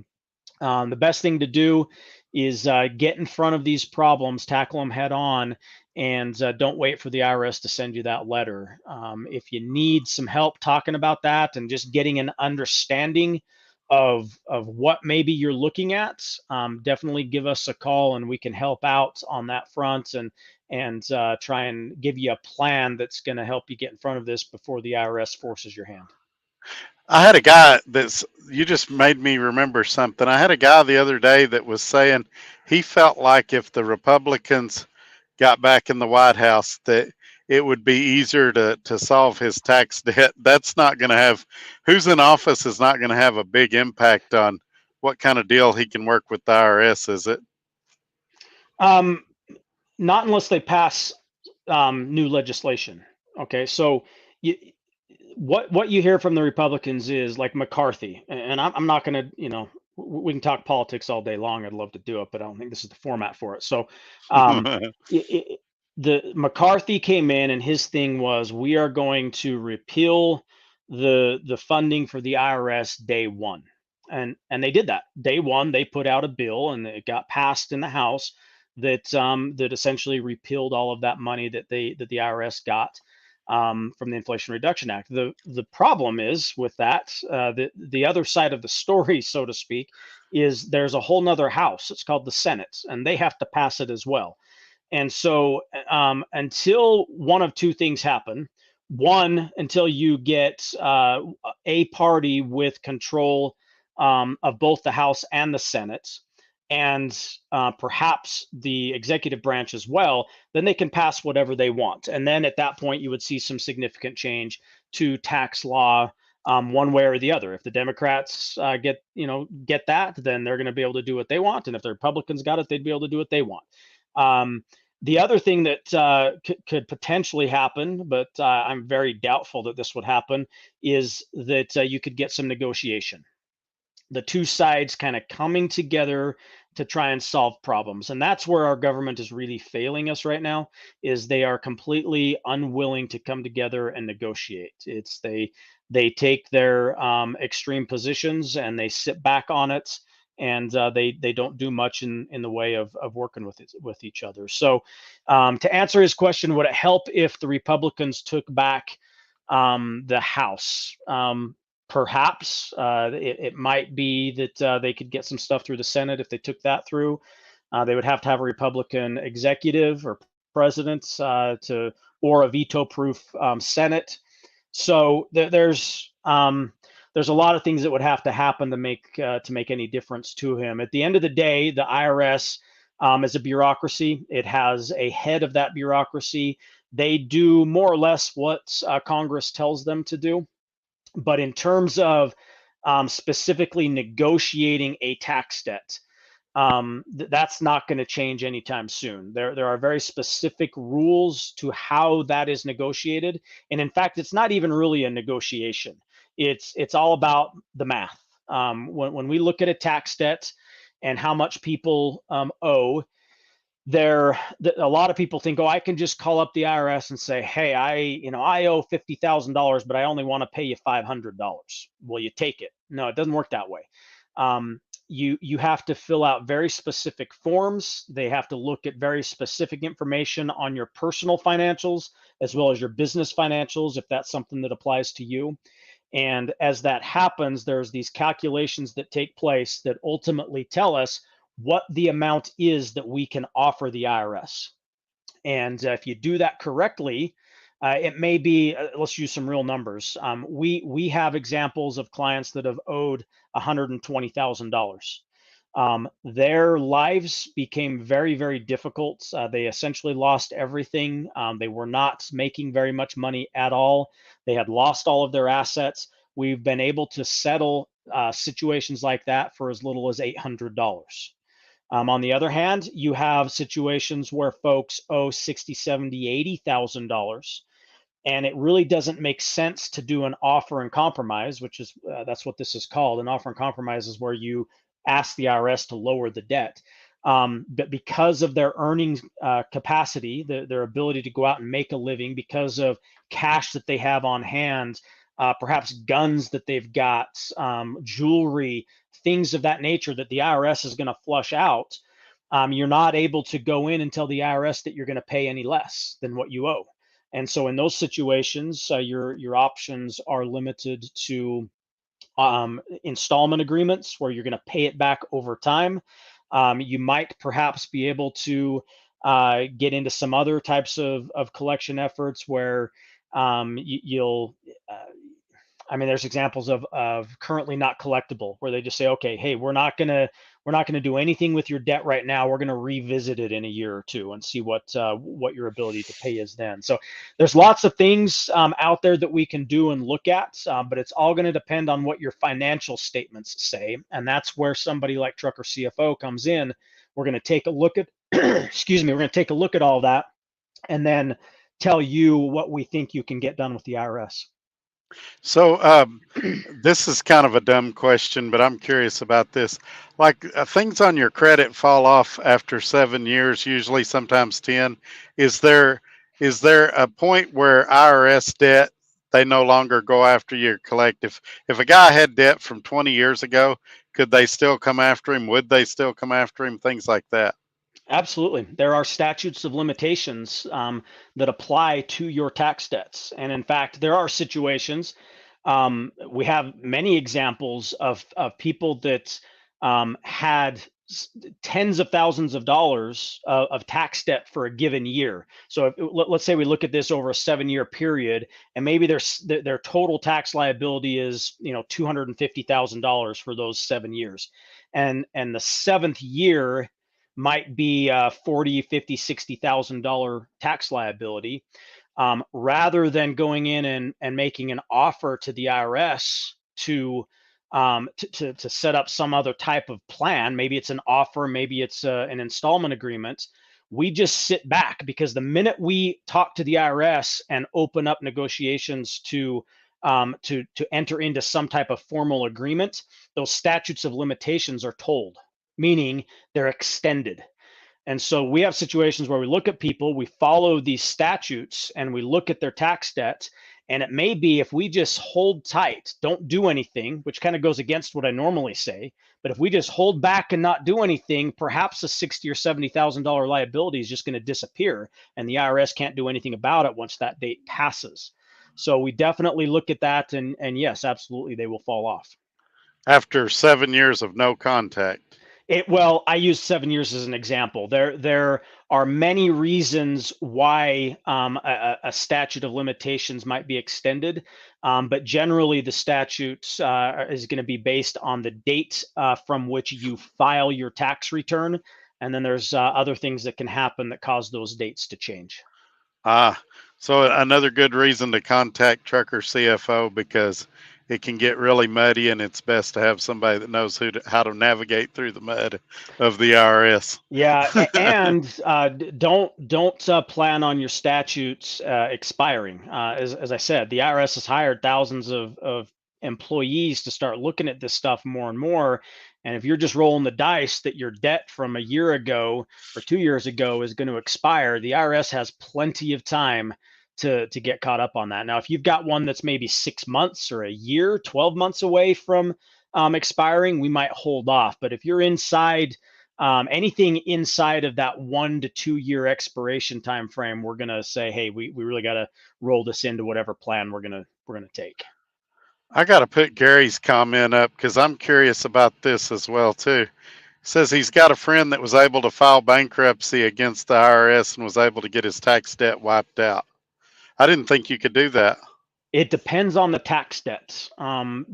the best thing to do is get in front of these problems, tackle them head on, and don't wait for the IRS to send you that letter. If you need some help talking about that and just getting an understanding of what maybe you're looking at, definitely give us a call and we can help out on that front and try and give you a plan that's going to help you get in front of this before the IRS forces your hand. I had a guy you just made me remember something. I had a guy the other day that was saying he felt like if the Republicans got back in the White House, that it would be easier to solve his tax debt. That's not going to have, who's in office is not going to have a big impact on what kind of deal he can work with the IRS, is it? Not unless they pass new legislation. Okay, so what you hear from the Republicans is like McCarthy, and I'm not going to, we can talk politics all day long. I'd love to do it, but I don't think this is the format for it. So, the McCarthy came in, and his thing was, we are going to repeal the funding for the IRS day one, and they did that day one. They put out a bill, and it got passed in the House that essentially repealed all of that money that the IRS got from the Inflation Reduction Act. The problem is with that, the other side of the story, so to speak, is there's a whole nother house. It's called the Senate, and they have to pass it as well. And so until one of two things happen, one, until you get a party with control of both the House and the Senate, and perhaps the executive branch as well, then they can pass whatever they want. And then at that point, you would see some significant change to tax law, one way or the other. If the Democrats get that, then they're going to be able to do what they want. And if the Republicans got it, they'd be able to do what they want. The other thing that could potentially happen, but I'm very doubtful that this would happen, is that you could get some negotiation. The two sides kind of coming together to try and solve problems. And that's where our government is really failing us right now, is they are completely unwilling to come together and negotiate. They take their extreme positions and they sit back on it, and they don't do much in the way of working with each other. So to answer his question, would it help if the Republicans took back the House? Perhaps it might be that they could get some stuff through the Senate if they took that through. They would have to have a Republican executive or president or a veto-proof Senate. So there's a lot of things that would have to happen to make any difference to him. At the end of the day, the IRS is a bureaucracy. It has a head of that bureaucracy. They do more or less what Congress tells them to do. But in terms of specifically negotiating a tax debt, that's not going to change anytime soon. There are very specific rules to how that is negotiated. And in fact, it's not even really a negotiation. It's all about the math. When we look at a tax debt and how much people owe, a lot of people think, oh, I can just call up the IRS and say, hey, I owe $50,000, but I only want to pay you $500. Will you take it? No, it doesn't work that way. You have to fill out very specific forms. They have to look at very specific information on your personal financials as well as your business financials, if that's something that applies to you. And as that happens, there's these calculations that take place that ultimately tell us what the amount is that we can offer the IRS. And if you do that correctly, it may be, let's use some real numbers. We have examples of clients that have owed $120,000. Their lives became very, very difficult. They essentially lost everything. They were not making very much money at all. They had lost all of their assets. We've been able to settle situations like that for as little as $800. On the other hand, you have situations where folks owe $60, $70, $80,000, and it really doesn't make sense to do an offer and compromise, which is that's what this is called. An offer and compromise is where you ask the IRS to lower the debt. But because of their earnings capacity, their ability to go out and make a living, because of cash that they have on hand, perhaps guns that they've got, jewelry, things of that nature that the IRS is going to flush out, you're not able to go in and tell the IRS that you're going to pay any less than what you owe. And so in those situations, your options are limited to installment agreements where you're going to pay it back over time. You might perhaps be able to get into some other types of collection efforts where you'll there's examples of currently not collectible where they just say, okay, hey, we're not gonna do anything with your debt right now. We're gonna revisit it in a year or two and see what your ability to pay is then. So there's lots of things out there that we can do and look at, but it's all going to depend on what your financial statements say, and that's where somebody like Trucker CFO comes in. We're going to take a look at, excuse me, we're going to take a look at all that, and then tell you what we think you can get done with the IRS. So this is kind of a dumb question, but I'm curious about this. Like things on your credit fall off after 7 years, usually sometimes 10. Is there a point where IRS debt, they no longer go after your collective? If a guy had debt from 20 years ago, could they still come after him? Would they still come after him? Things like that. Absolutely. There are statutes of limitations that apply to your tax debts. And in fact, there are situations, we have many examples of people that had tens of thousands of dollars of tax debt for a given year. So let's say we look at this over a 7-year period, and maybe their total tax liability is $250,000 for those 7 years. And the seventh year might be a $40, $50, $60,000 tax liability. Rather than going in and making an offer to the IRS to set up some other type of plan, maybe it's an offer, maybe it's an installment agreement, we just sit back, because the minute we talk to the IRS and open up negotiations to enter into some type of formal agreement, those statutes of limitations are told, meaning they're extended. And so we have situations where we look at people, we follow these statutes, and we look at their tax debt. And it may be, if we just hold tight, don't do anything, which kind of goes against what I normally say, but if we just hold back and not do anything, perhaps a $60,000 or $70,000 liability is just going to disappear, and the IRS can't do anything about it once that date passes. So we definitely look at that, and yes, absolutely, they will fall off. After 7 years of no contact. Well, I use 7 years as an example. There are many reasons why a statute of limitations might be extended, but generally the statute is going to be based on the date from which you file your tax return, and then there's other things that can happen that cause those dates to change. So another good reason to contact Trucker CFO, because it can get really muddy, and it's best to have somebody that knows how to navigate through the mud of the IRS. Yeah, and don't plan on your statutes expiring. As I said, the IRS has hired thousands of employees to start looking at this stuff more and more. And if you're just rolling the dice that your debt from a year ago or 2 years ago is going to expire, the IRS has plenty of time to get caught up on that. Now, if you've got one that's maybe 6 months or a year, 12 months away from expiring, we might hold off. But if you're inside anything inside of that 1 to 2 year expiration time frame, we're gonna say, hey, we really got to roll this into whatever plan we're gonna take. I got to put Gary's comment up because I'm curious about this as well too. Says he's got a friend that was able to file bankruptcy against the IRS and was able to get his tax debt wiped out. I didn't think you could do that. It depends on the tax debts.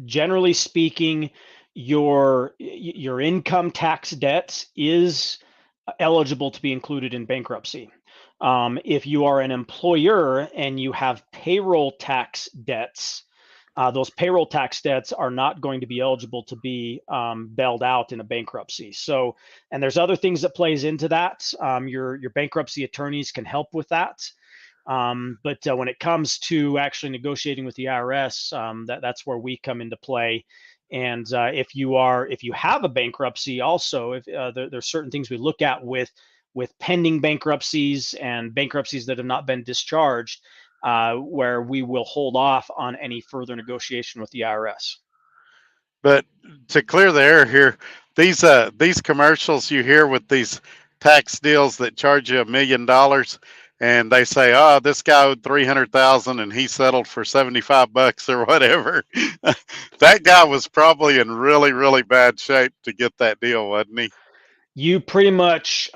Generally speaking, your income tax debt is eligible to be included in bankruptcy. If you are an employer and you have payroll tax debts, those payroll tax debts are not going to be eligible to be bailed out in a bankruptcy. So, and there's other things that plays into that. Your bankruptcy attorneys can help with that. But when it comes to actually negotiating with the IRS, that's where we come into play. And if you have a bankruptcy, also, if there's certain things we look at with pending bankruptcies and bankruptcies that have not been discharged, where we will hold off on any further negotiation with the IRS. But to clear the air here, these commercials you hear with these tax deals that charge you $1 million, and they say, "Oh, this guy owed 300,000 and he settled for $75 or whatever." That guy was probably in really, really bad shape to get that deal, wasn't he? You pretty much,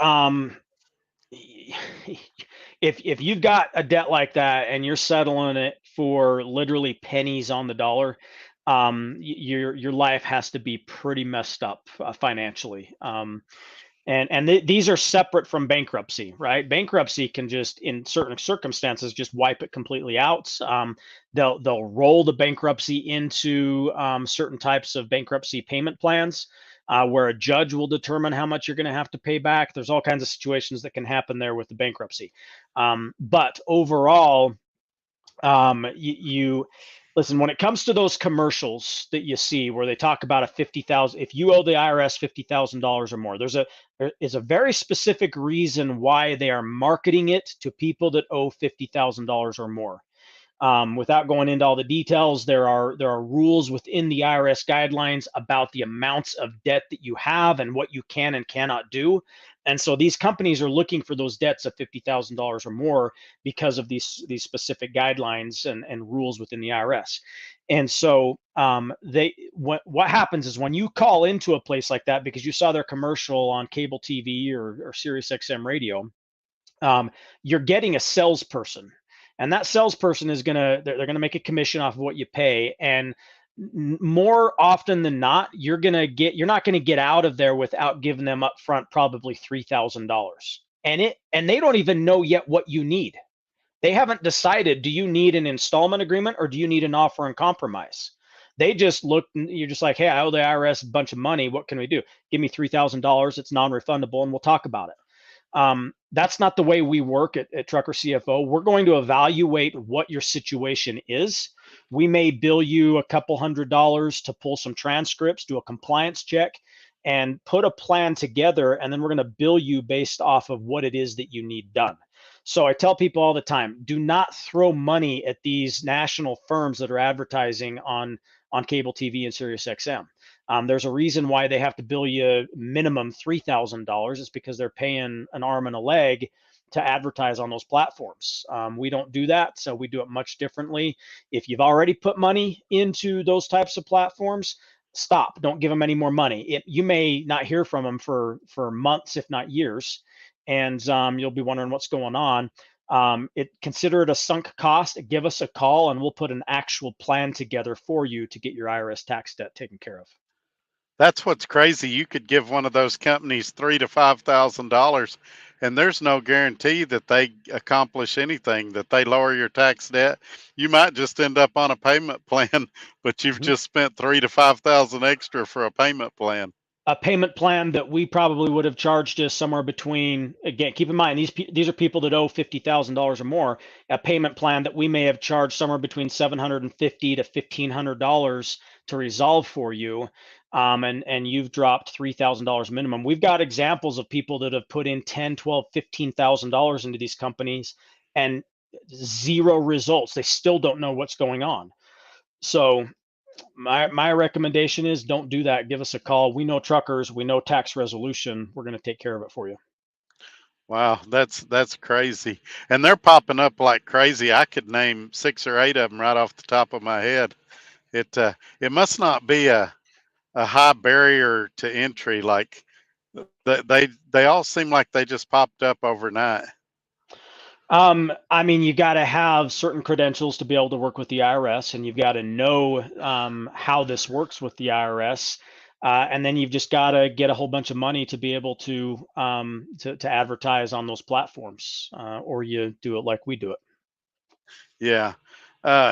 if you've got a debt like that and you're settling it for literally pennies on the dollar, your life has to be pretty messed up financially. These are separate from bankruptcy, right? Bankruptcy can just, in certain circumstances, just wipe it completely out. They'll roll the bankruptcy into certain types of bankruptcy payment plans, where a judge will determine how much you're going to have to pay back. There's all kinds of situations that can happen there with the bankruptcy. But overall, you listen, when it comes to those commercials that you see where they talk about a 50,000, if you owe the IRS $50,000 or more, there is a very specific reason why they are marketing it to people that owe $50,000 or more. Without going into all the details, there are rules within the IRS guidelines about the amounts of debt that you have and what you can and cannot do. And so these companies are looking for those debts of $50,000 or more because of these specific guidelines and rules within the IRS. And so what happens is when you call into a place like that because you saw their commercial on cable TV or Sirius XM radio, you're getting a salesperson. And that salesperson is they're gonna make a commission off of what you pay. And more often than not, you're not gonna get out of there without giving them up front probably $3,000. And they don't even know yet what you need. They haven't decided, do you need an installment agreement or do you need an offer and compromise? They just look, you're just like, hey, I owe the IRS a bunch of money. What can we do? Give me $3,000. It's non-refundable and we'll talk about it. That's not the way we work at Trucker CFO. We're going to evaluate what your situation is. We may bill you a couple $100 to pull some transcripts, do a compliance check, and put a plan together. And then we're going to bill you based off of what it is that you need done. So I tell people all the time, do not throw money at these national firms that are advertising on cable TV and Sirius XM. There's a reason why they have to bill you minimum $3,000. It's because they're paying an arm and a leg to advertise on those platforms. We don't do that, so we do it much differently. If you've already put money into those types of platforms, stop. Don't give them any more money. You may not hear from them for months, if not years, and you'll be wondering what's going on. Consider it a sunk cost. Give us a call, and we'll put an actual plan together for you to get your IRS tax debt taken care of. That's what's crazy. You could give one of those companies $3,000 to $5,000, and there's no guarantee that they accomplish anything, that they lower your tax debt. You might just end up on a payment plan, but you've just spent $3,000 to $5,000 extra for a payment plan. a payment plan that we probably would have charged is somewhere between, again, keep in mind, these are people that owe $50,000 or more. A payment plan that we may have charged somewhere between $750 to $1,500 to resolve for you. And you've dropped $3,000 minimum. We've got examples of people that have put in $10, $12, $15,000 into these companies and zero results. They still don't know what's going on. So my recommendation is don't do that. Give us a call. We know truckers. We know tax resolution. We're going to take care of it for you. Wow, that's crazy. And they're popping up like crazy. I could name 6 or 8 of them right off the top of my head. It must not be a high barrier to entry. Like they all seem like they just popped up overnight. I mean, you got to have certain credentials to be able to work with the IRS, and you've got to know how this works with the IRS. And then you've just got to get a whole bunch of money to be able to advertise on those platforms, or you do it like we do it. Yeah.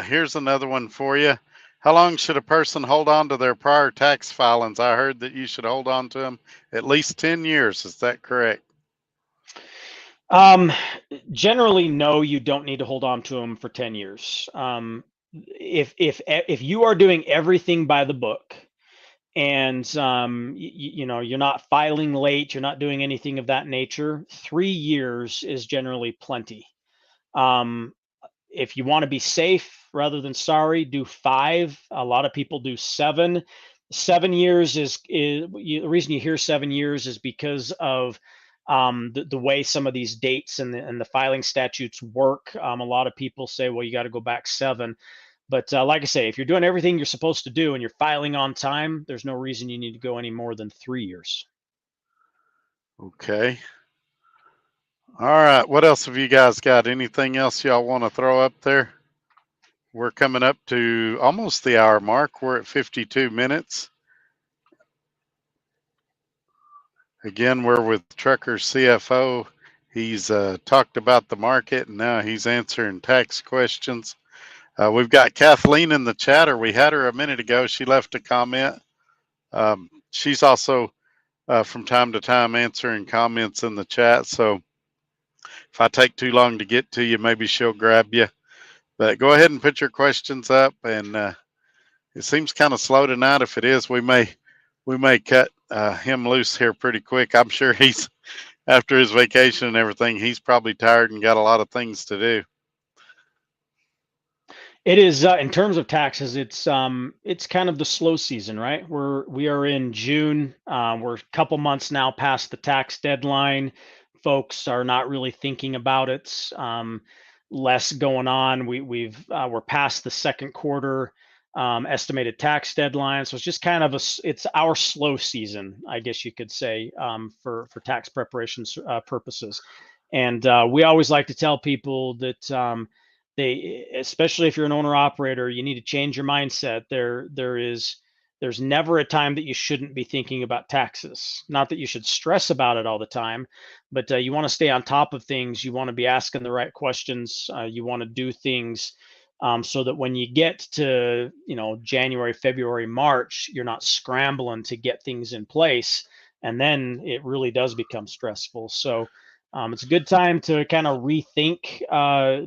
Here's another one for you. How long should a person hold on to their prior tax filings? I heard that you should hold on to them at least 10 years. Is that correct? Generally, no, you don't need to hold on to them for 10 years. If you are doing everything by the book, and you know, you're not filing late, you're not doing anything of that nature, 3 years is generally plenty. If you want to be safe rather than sorry, do 5. A lot of people do 7. 7 years is the reason you hear 7 years is because of the way some of these dates and the filing statutes work. A lot of people say, well, you got to go back 7. But like I say, if you're doing everything you're supposed to do and you're filing on time, there's no reason you need to go any more than 3 years. Okay. All right. What else have you guys got? Anything else y'all want to throw up there? We're coming up to almost the hour mark. We're at 52 minutes. Again, we're with Trucker CFO. He's talked about the market, and now he's answering tax questions. We've got Kathleen in the chat, or we had her a minute ago. She left a comment. She's also from time to time answering comments in the chat. So if I take too long to get to you, maybe she'll grab you. But go ahead and put your questions up. And it seems kind of slow tonight. If it is, we may cut him loose here pretty quick. I'm sure he's after his vacation and everything. He's probably tired and got a lot of things to do. It is in terms of taxes. It's kind of the slow season, right? We are in June. We're a couple months now past the tax deadline. Folks are not really thinking about it. Less going on. We're past the second quarter estimated tax deadline, so it's just kind of it's our slow season, I guess you could say, for tax preparations purposes. And we always like to tell people that. Especially if you're an owner operator, you need to change your mindset. There's never a time that you shouldn't be thinking about taxes. Not that you should stress about it all the time, but you want to stay on top of things. You want to be asking the right questions. You want to do things so that when you get to, January, February, March, you're not scrambling to get things in place, and then it really does become stressful. So it's a good time to kind of rethink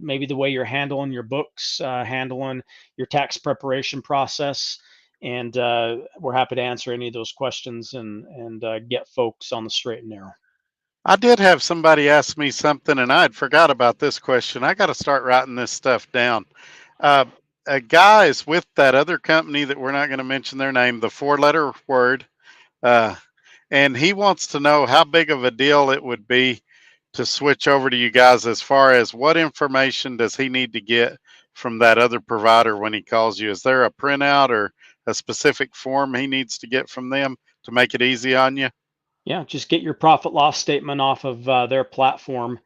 maybe the way you're handling your books, handling your tax preparation process. And we're happy to answer any of those questions and get folks on the straight and narrow. I did have somebody ask me something, and I had forgot about this question. I got to start writing this stuff down. A guy is with that other company that we're not going to mention their name, the 4-letter word, and he wants to know how big of a deal it would be to switch over to you guys, as far as what information does he need to get from that other provider when he calls you? Is there a printout or a specific form he needs to get from them to make it easy on you? Yeah, just get your profit loss statement off of their platform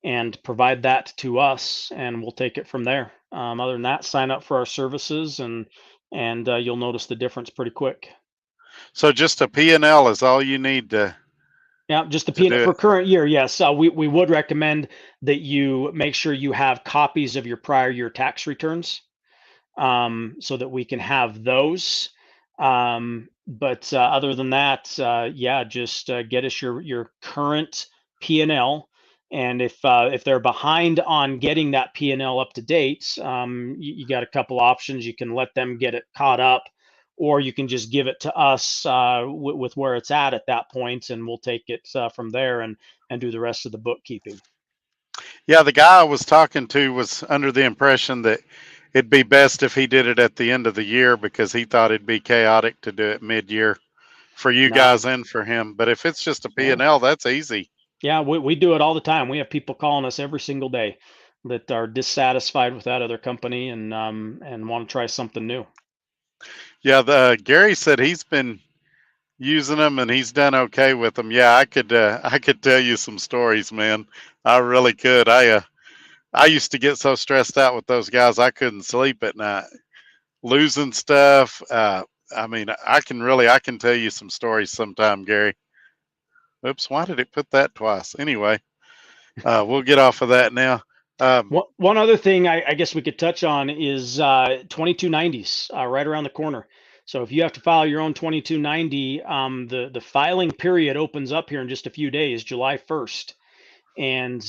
and provide that to us, and we'll take it from there. Other than that, sign up for our services, and you'll notice the difference pretty quick. So just a P&L is all you need to. Yeah, just the P&L for current year. Yes, we would recommend that you make sure you have copies of your prior year tax returns, so that we can have those. But other than that, yeah, just get us your current P&L. And if they're behind on getting that P&L up to date, you got a couple options. You can let them get it caught up, or you can just give it to us with where it's at that point, and we'll take it from there and do the rest of the bookkeeping. Yeah, the guy I was talking to was under the impression that it'd be best if he did it at the end of the year because he thought it'd be chaotic to do it mid-year for you No, guys and for him. But if it's just a yeah, P&L, that's easy. yeah, we do it all the time. We have people calling us every single day that are dissatisfied with that other company and want to try something new. Yeah, the Gary said he's been using them and he's done okay with them. Yeah, I could tell you some stories, man. I really could. I used to get so stressed out with those guys I couldn't sleep at night, losing stuff. I mean, I can tell you some stories sometime, Gary. Oops, why did it put that twice? Anyway, we'll get off of that now. One other thing I guess we could touch on is 2290s right around the corner. So if you have to file your own 2290, the filing period opens up here in just a few days, July 1st. And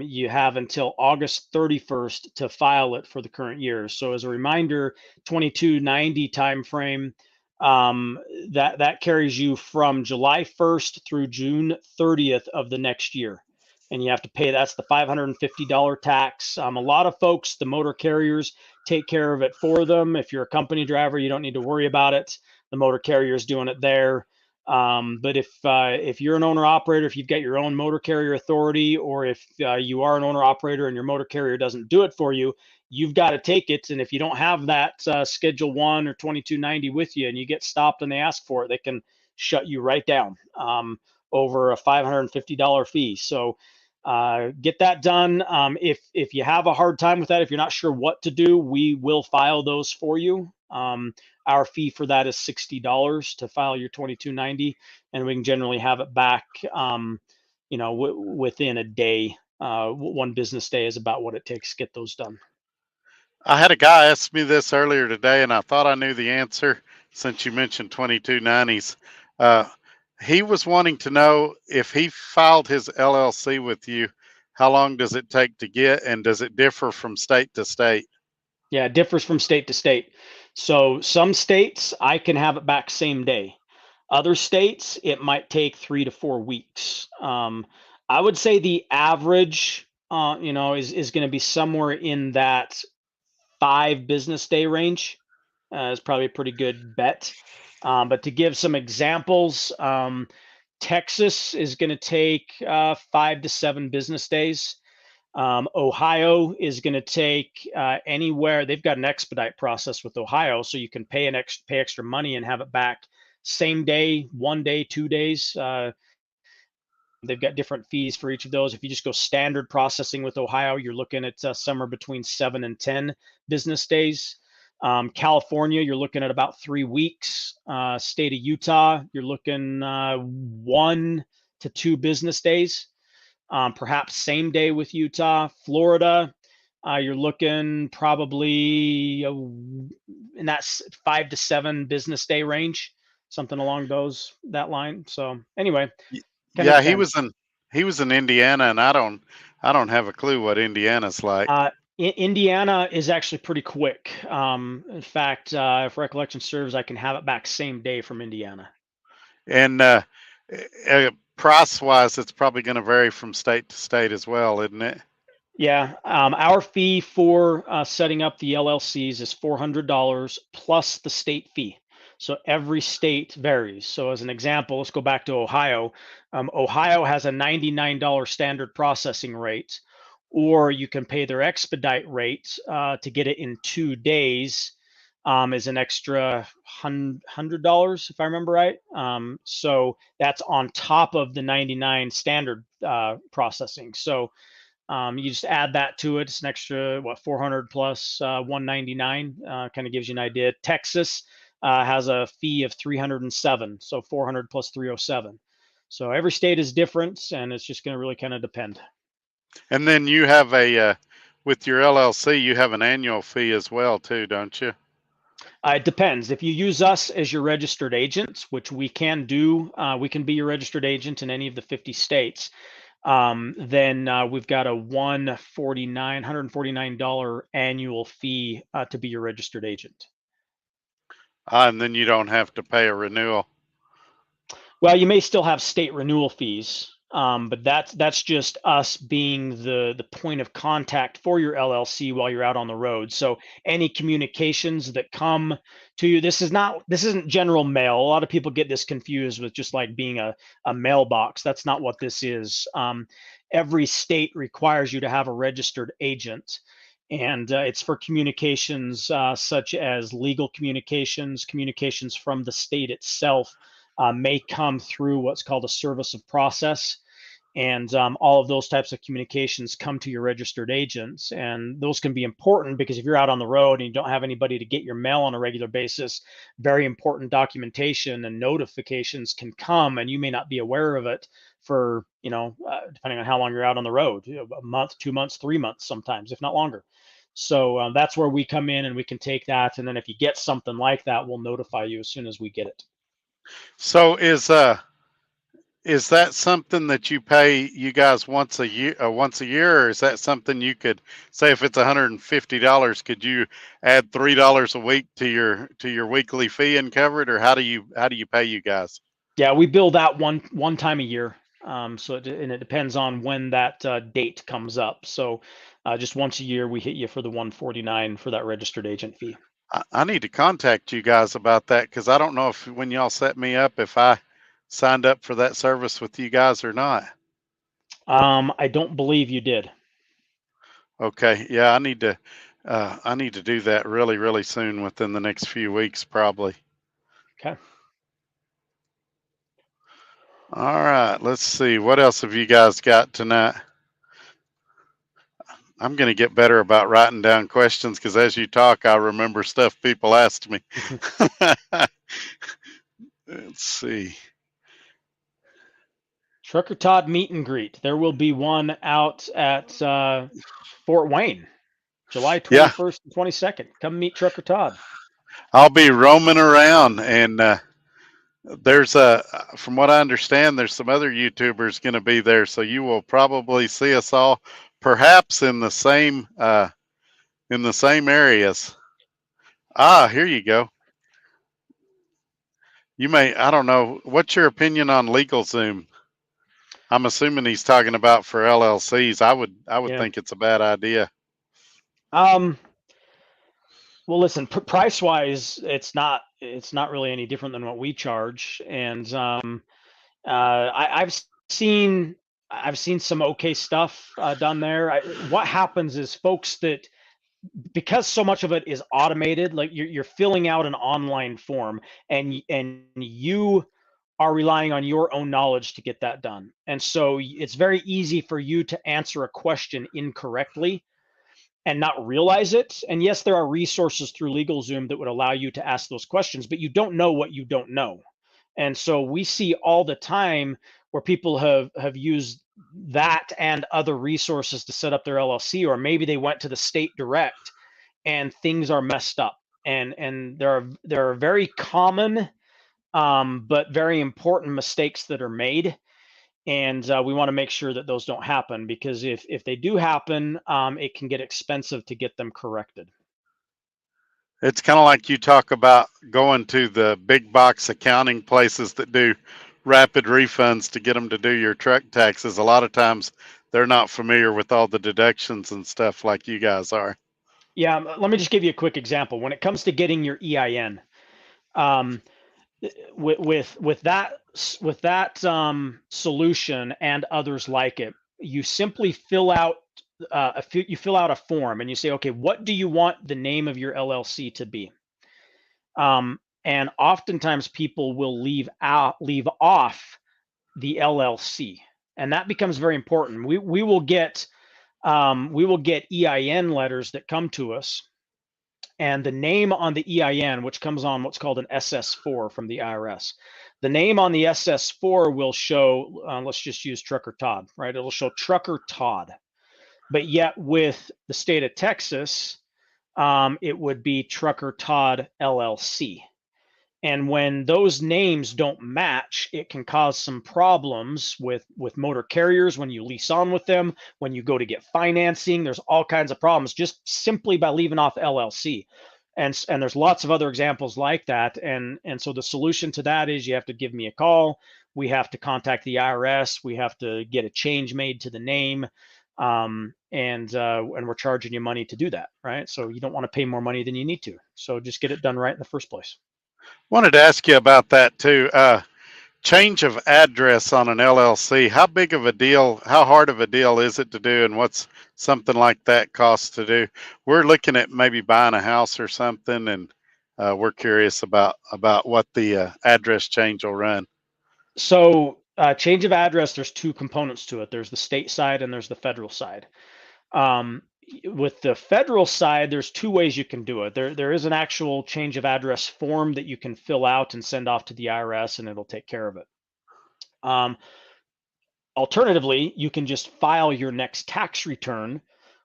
you have until August 31st to file it for the current year. So as a reminder, 2290 timeframe, that carries you from July 1st through June 30th of the next year. And you have to pay, that's the $550 tax. A lot of folks, the motor carriers, take care of it for them. If you're a company driver, you don't need to worry about it. The motor carrier is doing it there. But if you're an owner operator, if you've got your own motor carrier authority, or if you are an owner operator and your motor carrier doesn't do it for you, you've got to take it. And if you don't have that Schedule 1 or 2290 with you and you get stopped and they ask for it, they can shut you right down over a $550 fee. So get that done. If you have a hard time with that, if you're not sure what to do, we will file those for you. Our fee for that is $60 to file your 2290, and we can generally have it back, within a day. One business day is about what it takes to get those done. I had a guy ask me this earlier today, and I thought I knew the answer since you mentioned 2290s. Uh, he was wanting to know if he filed his LLC with you, how long does it take to get, and does it differ from state to state? Yeah, it differs from state to state. So some states I can have it back same day. Other states it might take 3 to 4 weeks. I would say the average, is going to be somewhere in that 5 business day range. Is probably a pretty good bet. But to give some examples, Texas is going to take 5 to 7 business days. Ohio is going to take anywhere. They've got an expedite process with Ohio, so you can pay extra money and have it back same day, 1 day, 2 days. They've got different fees for each of those. If you just go standard processing with Ohio, you're looking at somewhere between 7 and 10 business days. California, you're looking at about 3 weeks. State of Utah, you're looking 1 to 2 business days. Perhaps same day with Utah. Florida, you're looking probably in that 5 to 7 business day range, something along that line. So anyway, kind of Yeah, depends. he was in Indiana, and I don't have a clue what Indiana's like. Indiana is actually pretty quick. In fact, if recollection serves, I can have it back same day from Indiana. And price wise, it's probably going to vary from state to state as well, isn't it? Yeah, our fee for setting up the LLCs is $400 plus the state fee. So every state varies. So as an example, let's go back to Ohio. Ohio has a $99 standard processing rate, or you can pay their expedite rate to get it in 2 days. Is an extra $100 if I remember right. So that's on top of the 99 standard processing. So you just add that to it. It's an extra 400 plus 199. Kind of gives you an idea. Texas has a fee of 307, so 400 plus 307. So every state is different, and it's just going to really kind of depend. And then you have a with your LLC, you have an annual fee as well too, don't you? It depends. If you use us as your registered agent, which we can do, we can be your registered agent in any of the 50 states. Then we've got a $149 annual fee to be your registered agent. And then you don't have to pay a renewal. Well, you may still have state renewal fees, but that's just us being the point of contact for your LLC while you're out on the road. So any communications that come to you, this isn't general mail. A lot of people get this confused with just like being a mailbox. That's not what this is. Every state requires you to have a registered agent. And it's for communications such as legal communications, communications from the state itself, may come through what's called a service of process. And all of those types of communications come to your registered agents. And those can be important because if you're out on the road and you don't have anybody to get your mail on a regular basis, very important documentation and notifications can come and you may not be aware of it for, depending on how long you're out on the road, a month, 2 months, 3 months, sometimes, if not longer. So that's where we come in and we can take that. And then if you get something like that, we'll notify you as soon as we get it. So is that something that you pay you guys once a year, or is that something you could say if it's $150, could you add $3 a week to your weekly fee and cover it, or how do you pay you guys? Yeah, we bill that one time a year. So it depends on when that date comes up. So just once a year, we hit you for the 149 for that registered agent fee. I need to contact you guys about that because I don't know if when y'all set me up if I signed up for that service with you guys or not. I don't believe you did. Okay, yeah, I need to do that really, really soon, within the next few weeks, probably. Okay. All right, let's see. What else have you guys got tonight? I'm going to get better about writing down questions because as you talk, I remember stuff people asked me. Let's see. Trucker Todd meet and greet. There will be one out at Fort Wayne, July 21st and 22nd. Come meet Trucker Todd. I'll be roaming around, and from what I understand, there's some other YouTubers going to be there, so you will probably see us all, perhaps in the same areas. Here you go. You may, I don't know. What's your opinion on LegalZoom? I'm assuming he's talking about for LLCs. I would think it's a bad idea. Well, listen, price wise, it's not really any different than what we charge. And I've seen some okay stuff done there. What happens is folks that, because so much of it is automated, like you're filling out an online form and you are relying on your own knowledge to get that done. And so it's very easy for you to answer a question incorrectly and not realize it. And yes, there are resources through LegalZoom that would allow you to ask those questions, but you don't know what you don't know. And so we see all the time where people have used that and other resources to set up their LLC, or maybe they went to the state direct and things are messed up. And there are very common but very important mistakes that are made. And we want to make sure that those don't happen, because if they do happen, it can get expensive to get them corrected. It's kind of like you talk about going to the big box accounting places that do rapid refunds to get them to do your truck taxes. A lot of times they're not familiar with all the deductions and stuff like you guys are. Yeah, let me just give you a quick example. When it comes to getting your EIN, with that solution and others like it, you simply fill out a form and you say, okay, what do you want the name of your LLC to be? And oftentimes people will leave off the LLC, and that becomes very important. We will get EIN letters that come to us, and the name on the EIN, which comes on what's called an SS4 from the IRS, the name on the SS4 will show, let's just use Trucker Todd, right? It'll show Trucker Todd. But yet with the state of Texas, it would be Trucker Todd LLC. And when those names don't match, it can cause some problems with motor carriers when you lease on with them, when you go to get financing. There's all kinds of problems just simply by leaving off LLC. And there's lots of other examples like that. And so the solution to that is you have to give me a call. We have to contact the IRS. We have to get a change made to the name. And we're charging you money to do that, right? So you don't want to pay more money than you need to. So just get it done right in the first place. Wanted to ask you about that too. Change of address on an LLC. How big of a deal, how hard of a deal is it to do, and what's something like that cost to do? We're looking at maybe buying a house or something, and we're curious about what the address change will run. So change of address, there's two components to it. There's the state side and there's the federal side. With the federal side, there's two ways you can do it. There is an actual change of address form that you can fill out and send off to the IRS, and it'll take care of it. Alternatively, you can just file your next tax return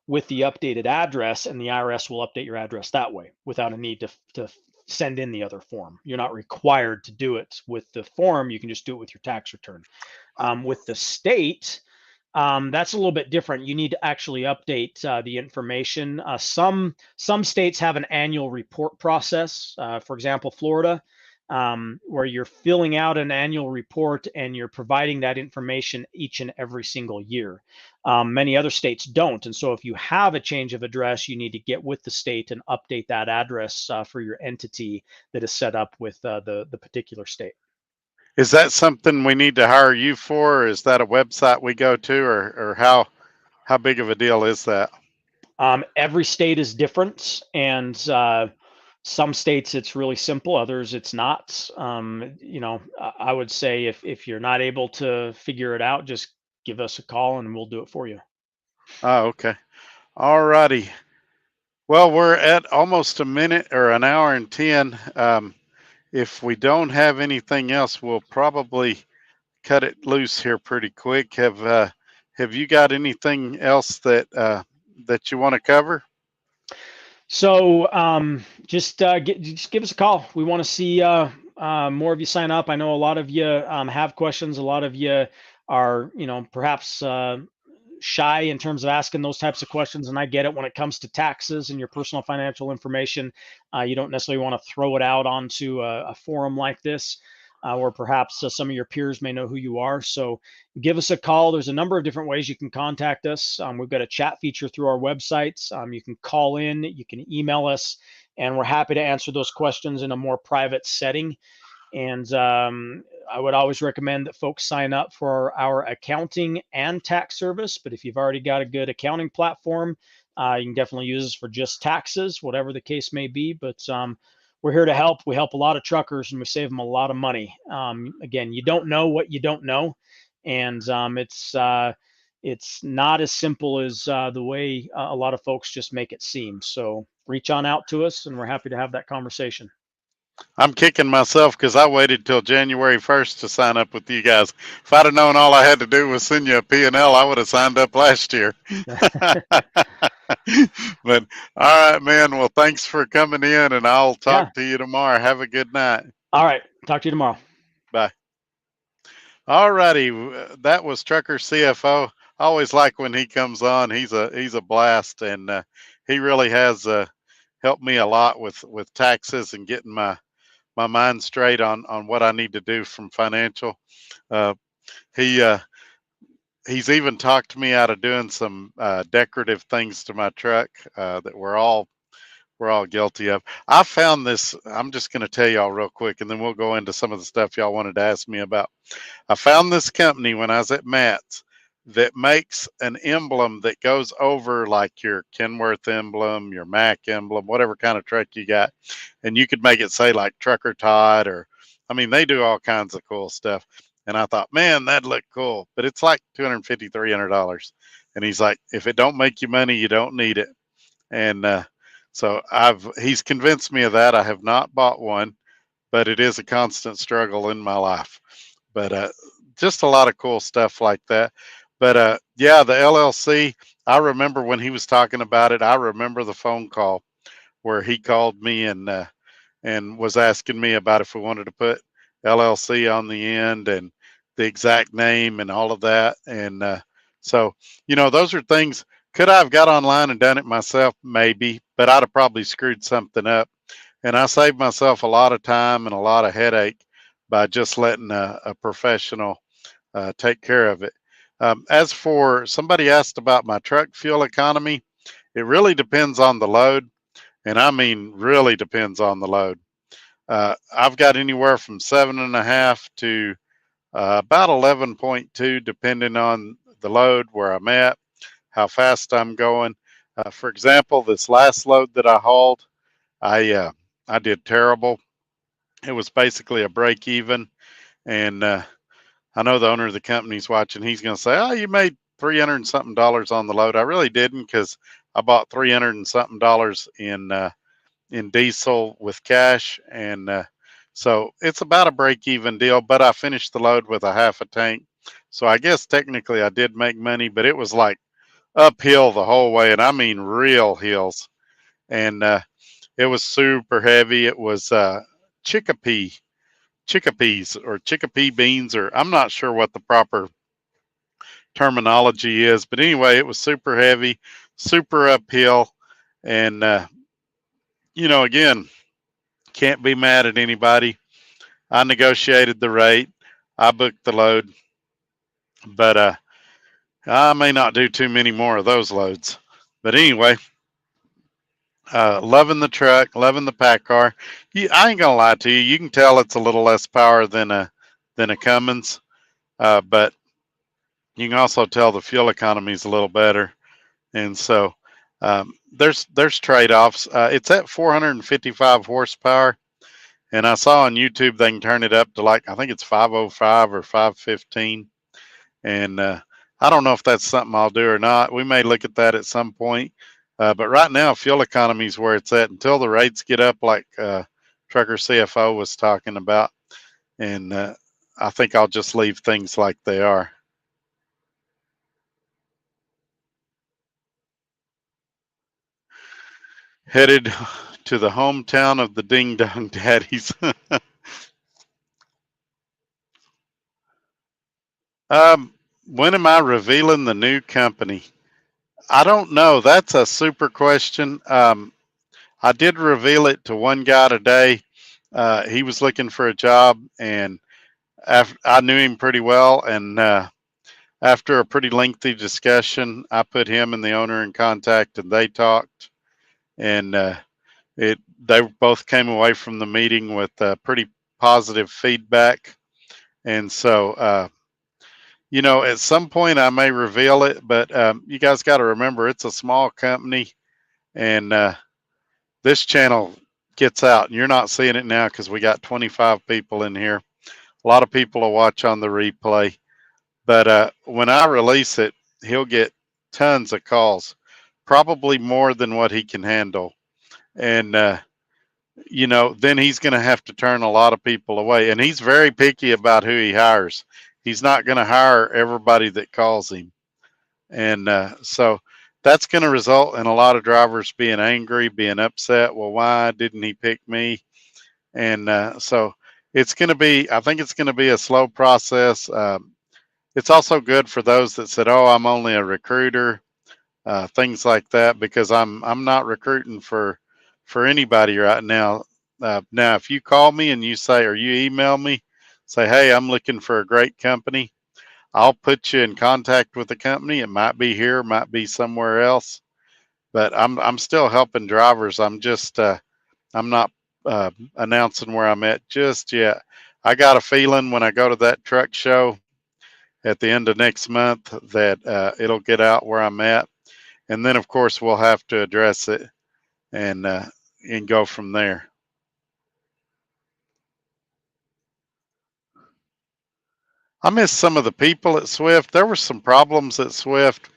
with the updated address, and the IRS will update your address that way without a need to send in the other form. You're not required to do it with the form. You can just do it with your tax return. With the state, that's a little bit different. You need to actually update the information. Some states have an annual report process. For example, Florida, where you're filling out an annual report and you're providing that information each and every single year. Many other states don't. And so if you have a change of address, you need to get with the state and update that address for your entity that is set up with the particular state. Is that something we need to hire you for, or is that a website we go to, or how big of a deal is that? Every state is different, and some states it's really simple, others it's not. I would say if you're not able to figure it out, just give us a call and we'll do it for you. Oh, okay. All righty. Well, we're at almost a minute or an hour and 10. If we don't have anything else, we'll probably cut it loose here pretty quick. Have you got anything else that you want to cover? So just give us a call. We want to see more of you sign up. I know a lot of you have questions. A lot of you are, perhaps shy in terms of asking those types of questions, and I get it. When it comes to taxes and your personal financial information, you don't necessarily want to throw it out onto a forum like this, or perhaps some of your peers may know who you are. So give us a call. There's a number of different ways you can contact us. We've got a chat feature through our websites. You can call in, you can email us, and we're happy to answer those questions in a more private setting. And I would always recommend that folks sign up for our accounting and tax service. But if you've already got a good accounting platform, you can definitely use us for just taxes, whatever the case may be. But we're here to help. We help a lot of truckers and we save them a lot of money. Again, you don't know what you don't know. And it's not as simple as the way a lot of folks just make it seem. So reach on out to us and we're happy to have that conversation. I'm kicking myself because I waited till January 1st to sign up with you guys. If I'd have known all I had to do was send you a P&L, I would have signed up last year. But all right, man. Well, thanks for coming in, and I'll talk to you tomorrow. Have a good night. All right. Talk to you tomorrow. Bye. All righty. That was Trucker CFO. I always like when he comes on. He's a blast, and he really has helped me a lot with taxes and getting my mind straight on what I need to do from financial. He's even talked me out of doing some decorative things to my truck that we're all guilty of. I found this. I'm just going to tell y'all real quick, and then we'll go into some of the stuff y'all wanted to ask me about. I found this company when I was at Matt's that makes an emblem that goes over like your Kenworth emblem, your Mack emblem, whatever kind of truck you got. And you could make it say like Trucker Todd, or, I mean, they do all kinds of cool stuff. And I thought, man, that'd look cool, but it's like $250, $300. And he's like, if it don't make you money, you don't need it. And so he's convinced me of that. I have not bought one, but it is a constant struggle in my life. But just a lot of cool stuff like that. But yeah, the LLC, I remember when he was talking about it. I remember the phone call. where he called me and was asking me about if we wanted to put LLC on the end and the exact name and all of that. And so, those are things. Could I have got online and done it myself? Maybe, but I'd have probably screwed something up. And I saved myself a lot of time and a lot of headache by just letting a professional take care of it. As for somebody asked about my truck fuel economy, it really depends on the load. And I mean, really depends on the load. I've got anywhere from 7.5 to about 11.2, depending on the load, where I'm at, how fast I'm going. For example, this last load that I hauled, I did terrible. It was basically a break even, and I know the owner of the company's watching. He's going to say, "Oh, you made 300 and something dollars on the load." I really didn't, because I bought 300 and something dollars in diesel with cash, and so it's about a break even deal. But I finished the load with a half a tank, so I guess technically I did make money, but it was like uphill the whole way, and I mean real hills, and it was super heavy. It was chickpeas or chickpea beans, or I'm not sure what the proper terminology is, but anyway, it was super heavy, super uphill, and again, can't be mad at anybody. I negotiated the rate, I booked the load, but I may not do too many more of those loads. But anyway, loving the truck, loving the pack car. I ain't gonna lie to you. You can tell it's a little less power than a Cummins, but you can also tell the fuel economy is a little better. And so there's trade-offs. It's at 455 horsepower, and I saw on YouTube they can turn it up to, like, I think it's 505 or 515. And I don't know if that's something I'll do or not. We may look at that at some point. But right now, fuel economy is where it's at until the rates get up, like Trucker CFO was talking about. And I think I'll just leave things like they are. Headed to the hometown of the Ding Dong Daddies. When am I revealing the new company? I don't know. That's a super question. I did reveal it to one guy today. He was looking for a job, and I knew him pretty well. And after a pretty lengthy discussion, I put him and the owner in contact, and they talked. And they both came away from the meeting with pretty positive feedback. And so, at some point I may reveal it, but you guys got to remember it's a small company, and this channel gets out, and you're not seeing it now because we got 25 people in here. A lot of people will watch on the replay, but when I release it, he'll get tons of calls, probably more than what he can handle. And then he's going to have to turn a lot of people away. And he's very picky about who he hires. He's not going to hire everybody that calls him. And so that's going to result in a lot of drivers being angry, being upset. Well, why didn't he pick me? And so I think it's going to be a slow process. It's also good for those that said, "Oh, I'm only a recruiter," things like that, because I'm not recruiting for anybody right now. Now, if you call me and you say, or you email me, say, "Hey, I'm looking for a great company," I'll put you in contact with the company. It might be here, might be somewhere else, but I'm still helping drivers. I'm not announcing where I'm at just yet. I got a feeling when I go to that truck show at the end of next month that it'll get out where I'm at, and then of course we'll have to address it and go from there. I miss some of the people at Swift. There were some problems at Swift.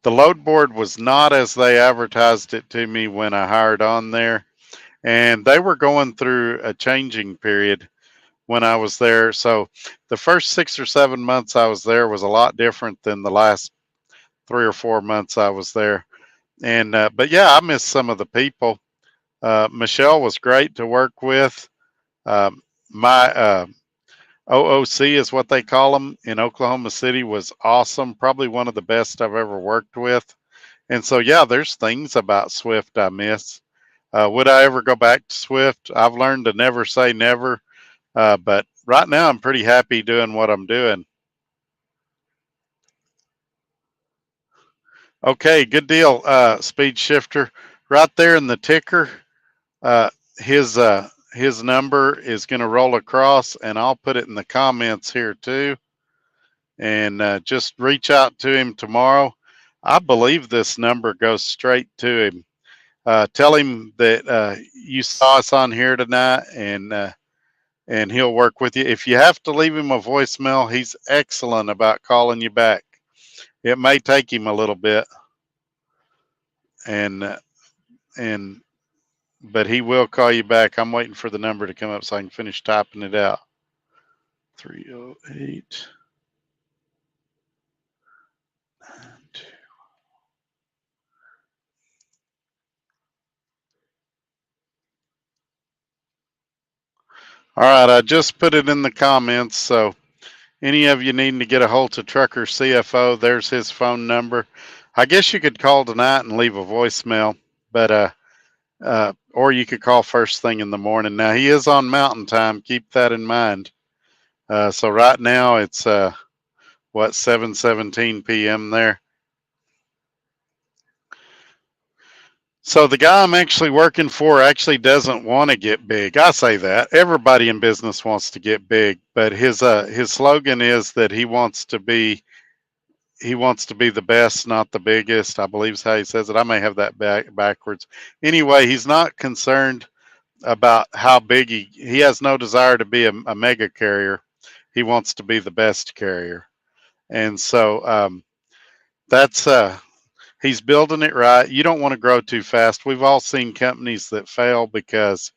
The load board was not as they advertised it to me when I hired on there, and they were going through a changing period when I was there. So the first 6 or 7 months I was there was a lot different than the last 3 or 4 months I was there. And but yeah, I miss some of the people. Michelle was great to work with. My OOC is what they call them in Oklahoma City was awesome. Probably one of the best I've ever worked with. And so, yeah, there's things about Swift I miss. Would I ever go back to Swift? I've learned to never say never. But right now, I'm pretty happy doing what I'm doing. Okay, good deal, Speed Shifter. Right there in the ticker, uh, his number is going to roll across, and I'll put it in the comments here too. And just reach out to him tomorrow. I believe this number goes straight to him. Tell him that you saw us on here tonight, and he'll work with you. If you have to leave him a voicemail, he's excellent about calling you back. It may take him a little bit, and and but he will call you back. I'm waiting for the number to come up so I can finish typing it out. 308. All right, I just put it in the comments. So any of you needing to get a hold of Trucker CFO, there's his phone number. I guess you could call tonight and leave a voicemail, but or you could call first thing in the morning. Now he is on Mountain Time. Keep that in mind. So right now it's what 7:17 p.m. there. So the guy I'm actually working for actually doesn't want to get big. I say that everybody in business wants to get big, but his slogan is that he wants to be the best, not the biggest. I believe is how he says it. I may have that backwards. Anyway, he's not concerned about how big he has no desire to be a mega carrier. He wants to be the best carrier, and so that's he's building it right. You don't want to grow too fast. We've all seen companies that fail because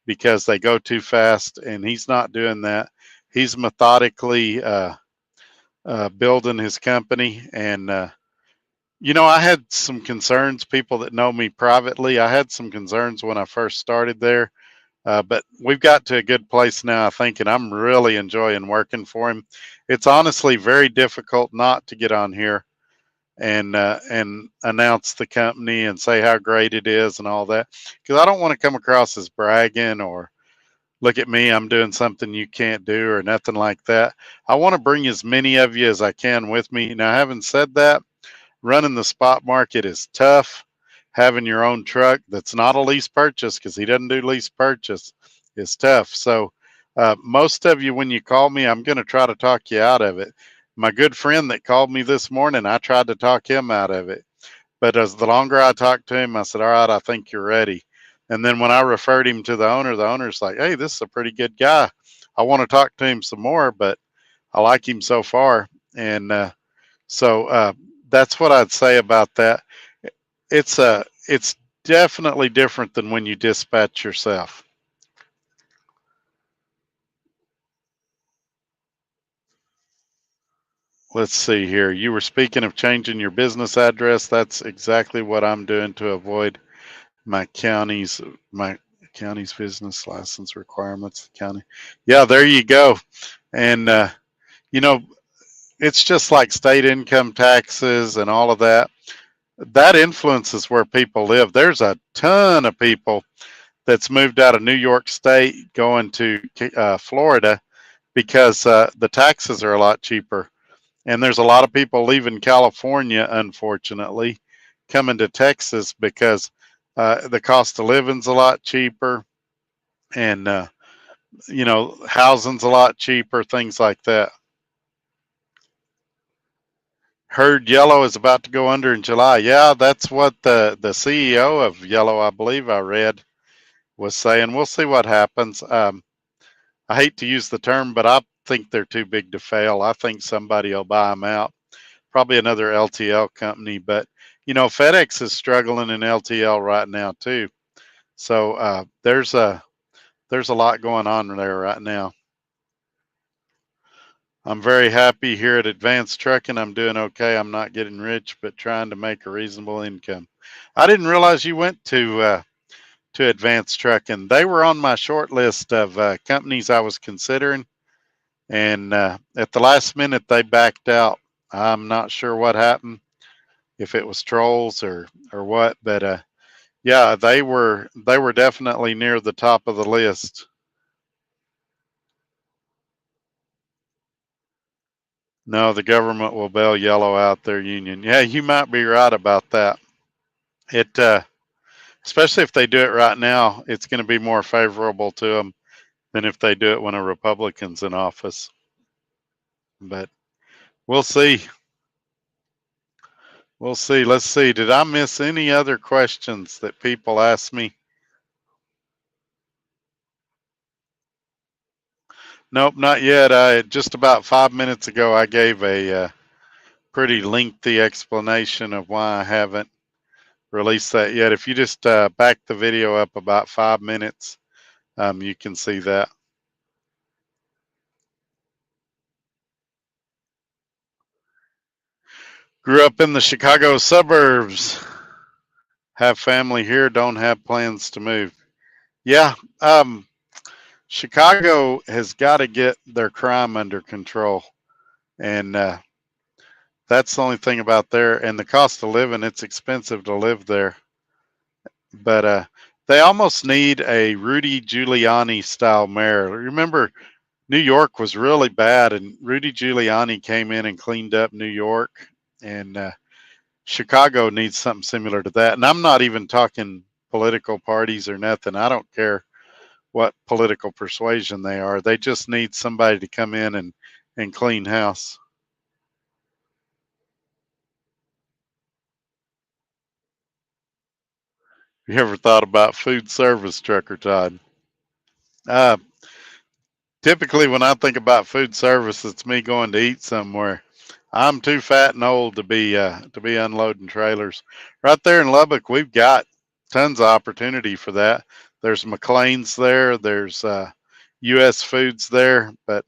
they go too fast, and he's not doing that. He's methodically building his company, and I had some concerns. People that know me privately, I had some concerns when I first started there, but we've got to a good place now, I think, and I'm really enjoying working for him. It's honestly very difficult not to get on here and announce the company and say how great it is and all that, because I don't want to come across as bragging or look at me, I'm doing something you can't do or nothing like that. I want to bring as many of you as I can with me. Now, having said that, running the spot market is tough. Having your own truck that's not a lease purchase, because he doesn't do lease purchase, is tough. So most of you, when you call me, I'm going to try to talk you out of it. My good friend that called me this morning, I tried to talk him out of it. But as the longer I talked to him, I said, all right, I think you're ready. And then when I referred him to the owner's like, hey, this is a pretty good guy. I want to talk to him some more, but I like him so far. And so that's what I'd say about that. It's definitely different than when you dispatch yourself. Let's see here. You were speaking of changing your business address. That's exactly what I'm doing to avoid my county's business license requirements. County, yeah, there you go. And you know, it's just like state income taxes and all of that. That influences where people live. There's a ton of people that's moved out of New York State going to Florida because the taxes are a lot cheaper. And there's a lot of people leaving California, unfortunately, coming to Texas because the cost of living's a lot cheaper, and housing's a lot cheaper, things like that. Heard Yellow is about to go under in July. Yeah, that's what the CEO of Yellow, I believe I read, was saying. We'll see what happens. I hate to use the term, but I think they're too big to fail. I think somebody will buy them out. Probably another LTL company, but FedEx is struggling in LTL right now too. So there's a lot going on there right now. I'm very happy here at Advanced Trucking. I'm doing okay. I'm not getting rich, but trying to make a reasonable income. I didn't realize you went to to Advanced Trucking. They were on my short list of companies I was considering, and at the last minute they backed out. I'm not sure what happened, if it was trolls or what, but yeah, they were definitely near the top of the list. No, the government will bail yellow out their union. Yeah, you might be right about that. It especially if they do it right now, it's going to be more favorable to them than if they do it when a Republican's in office. But we'll see. We'll see. Let's see. Did I miss any other questions that people asked me? Nope, not yet. I just about 5 minutes ago I gave a pretty lengthy explanation of why I haven't released that yet. If you just back the video up about 5 minutes, you can see that. Grew up in the Chicago suburbs. Have family here. Don't have plans to move. Yeah, Chicago has got to get their crime under control, and that's the only thing about there. And the cost of living, it's expensive to live there. But they almost need a Rudy Giuliani style mayor. Remember, New York was really bad, and Rudy Giuliani came in and cleaned up New York, and Chicago needs something similar to that. And I'm not even talking political parties or nothing. I don't care what political persuasion they are. They just need somebody to come in and clean house. You ever thought about food service, Trucker Todd? Uh, Typically, when I think about food service, it's me going to eat somewhere. I'm too fat and old to be unloading trailers. Right there in Lubbock, we've got tons of opportunity for that. There's McLean's there. There's U.S. Foods there. But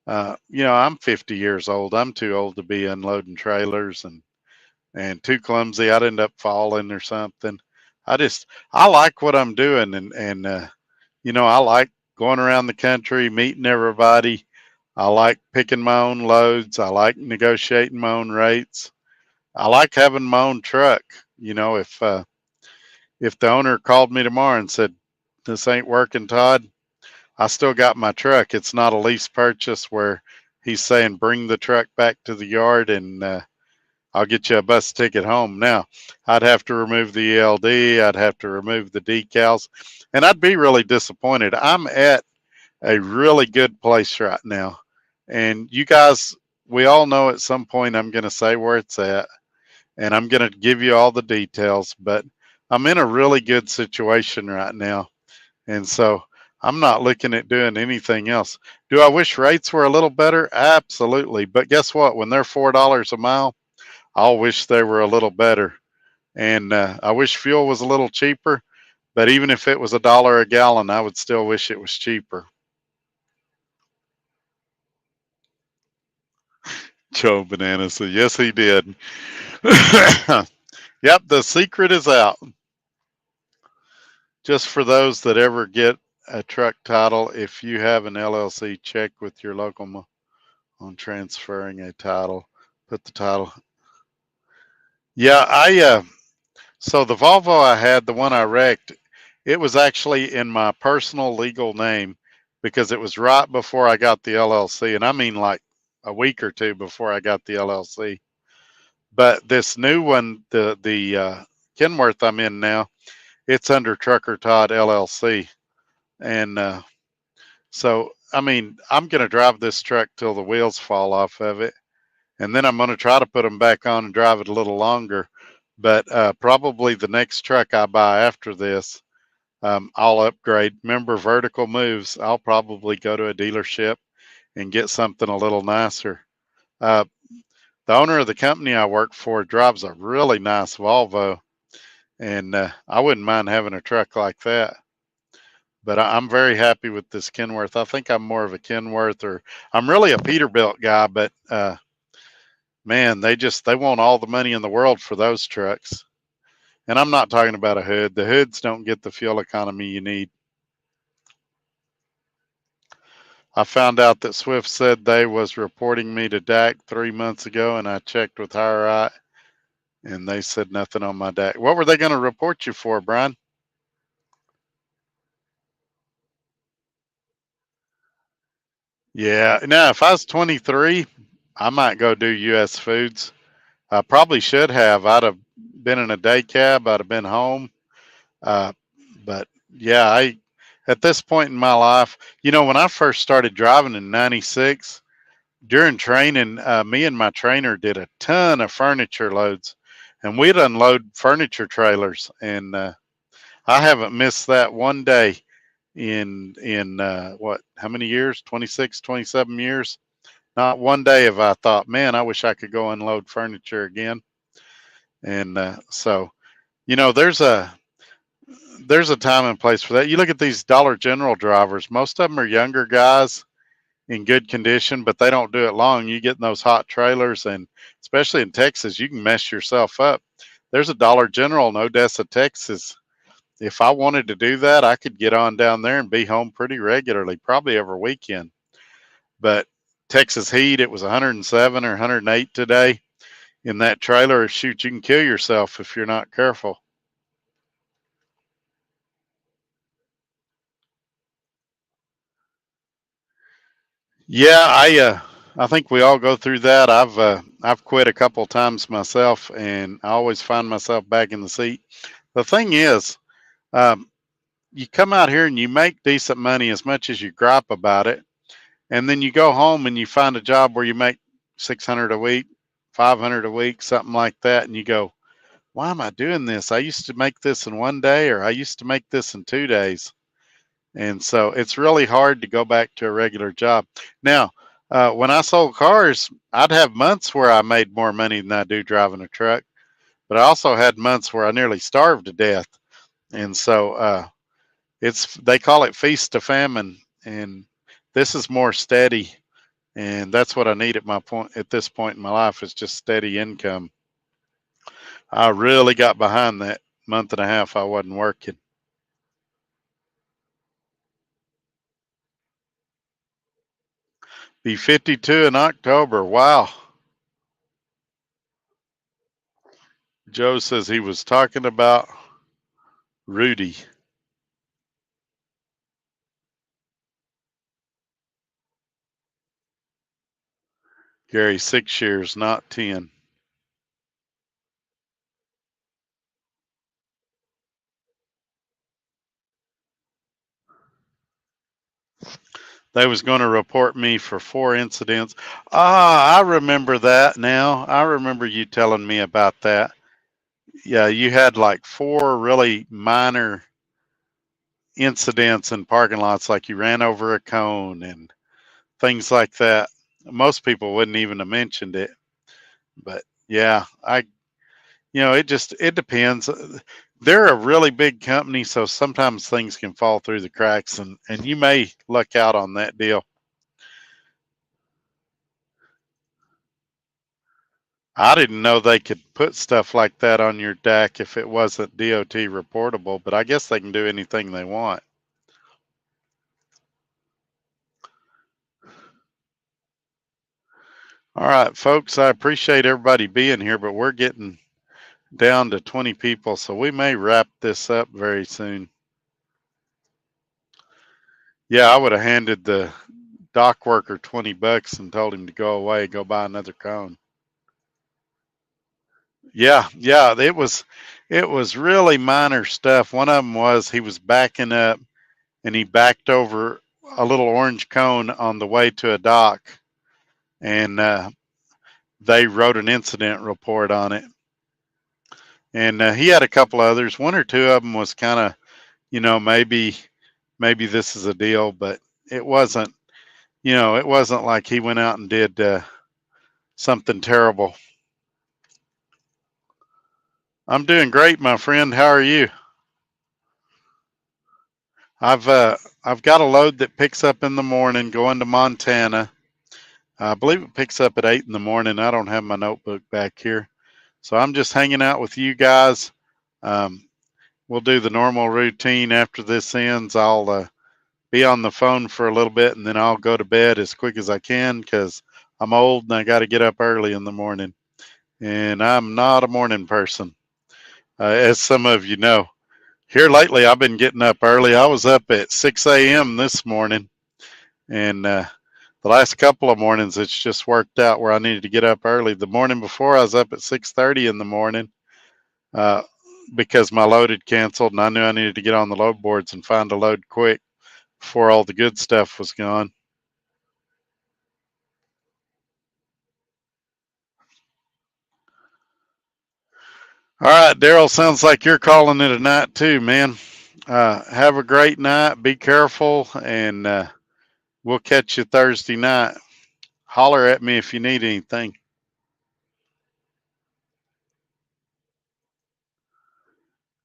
I'm 50 years old. I'm too old to be unloading trailers and too clumsy. I'd end up falling or something. I like what I'm doing, and I like going around the country, meeting everybody. I like picking my own loads. I like negotiating my own rates. I like having my own truck. If the owner called me tomorrow and said, "This ain't working, Todd," I still got my truck. It's not a lease purchase where he's saying, "Bring the truck back to the yard and I'll get you a bus ticket home." Now, I'd have to remove the ELD. I'd have to remove the decals, and I'd be really disappointed. I'm at a really good place right now. And you guys, we all know at some point I'm going to say where it's at and I'm going to give you all the details, but I'm in a really good situation right now. And so I'm not looking at doing anything else. Do I wish rates were a little better? Absolutely. But guess what? When they're $4 a mile, I'll wish they were a little better. And I wish fuel was a little cheaper, but even if it was $1 a gallon, I would still wish it was cheaper. Joe Banana said, yes, he did. Yep, the secret is out. Just for those that ever get a truck title, if you have an LLC, check with your local on transferring a title. Put the title. Yeah, so the Volvo I had, the one I wrecked, it was actually in my personal legal name because it was right before I got the LLC. And I mean like a week or two before I got the LLC. But this new one, the Kenworth I'm in now, it's under Trucker Todd LLC, and so I mean I'm gonna drive this truck till the wheels fall off of it, and then I'm gonna try to put them back on and drive it a little longer. But probably the next truck I buy after this, I'll upgrade. Remember, vertical moves. I'll probably go to a dealership and get something a little nicer. Uh, the owner of the company I work for drives a really nice Volvo, and I wouldn't mind having a truck like that. But I'm very happy with this Kenworth. I think I'm more of a Kenworth, or I'm really a Peterbilt guy, but man, they want all the money in the world for those trucks. And I'm not talking about a hood. The hoods don't get the fuel economy you need. I found out that Swift said they was reporting me to DAC 3 months ago, and I checked with HireRight, and they said nothing on my DAC. What were they going to report you for, Brian? Yeah. Now, if I was 23, I might go do U.S. Foods. I probably should have. I'd have been in a day cab. I'd have been home. Uh, but yeah, at this point in my life, when I first started driving in '96, during training, me and my trainer did a ton of furniture loads, and we'd unload furniture trailers. And I haven't missed that one day in what? How many years? 26, 27 years. Not one day have I thought, man, I wish I could go unload furniture again. And so, you know, there's a there's a time and place for that. You look at these Dollar General drivers; most of them are younger guys in good condition, but they don't do it long. You get in those hot trailers, and especially in Texas, you can mess yourself up. There's a Dollar General in Odessa, Texas. If I wanted to do that, I could get on down there and be home pretty regularly, probably every weekend. But Texas heat, it was 107 or 108 today in that trailer. Shoot, you can kill yourself if you're not careful. Yeah, I think we all go through that. I've quit a couple of times myself, and I always find myself back in the seat. The thing is, um, you come out here and you make decent money as much as you gripe about it, and then you go home and you find a job where you make 600 a week, 500 a week, something like that, and you go, "Why am I doing this? I used to make this in one day, or I used to make this in 2 days." And so it's really hard to go back to a regular job. Now, when I sold cars, I'd have months where I made more money than I do driving a truck, but I also had months where I nearly starved to death. And so they call it feast to famine, and this is more steady, and that's what I need at this point in my life is just steady income. I really got behind that month and a half I wasn't working. Be 52 in October. Wow. Joe says he was talking about Rudy. Gary, 6 years, not 10. They was going to report me for 4 incidents. Ah, I remember that now. I remember you telling me about that. Yeah, you had like four really minor incidents in parking lots, like you ran over a cone and things like that. Most people wouldn't even have mentioned it. But yeah, it depends. They're a really big company, so sometimes things can fall through the cracks, and you may luck out on that deal. I didn't know they could put stuff like that on your DAC if it wasn't DOT reportable, but I guess they can do anything they want. All right, folks, I appreciate everybody being here, but we're getting down to 20 people, so we may wrap this up very soon. Yeah, I would have handed the dock worker $20 and told him to go away, go buy another cone. Yeah, it was really minor stuff. One of them was he was backing up and he backed over a little orange cone on the way to a dock, and they wrote an incident report on it. And he had a couple others. One or two of them was kind of, maybe this is a deal, but it wasn't. It wasn't like he went out and did something terrible. I'm doing great, my friend. How are you? I've got a load that picks up in the morning going to Montana. I believe it picks up at 8 in the morning. I don't have my notebook back here. So I'm just hanging out with you guys. Um, we'll do the normal routine after this ends. I'll be on the phone for a little bit and then I'll go to bed as quick as I can because I'm old and I got to get up early in the morning. And I'm not a morning person, as some of you know. Here lately, I've been getting up early. I was up at 6 a.m. this morning, and the last couple of mornings, it's just worked out where I needed to get up early. The morning before, I was up at 6:30 in the morning uh, because my load had canceled, and I knew I needed to get on the load boards and find a load quick before all the good stuff was gone. All right, Daryl, sounds like you're calling it a night too, man. Have a great night. Be careful, and we'll catch you Thursday night. Holler at me if you need anything.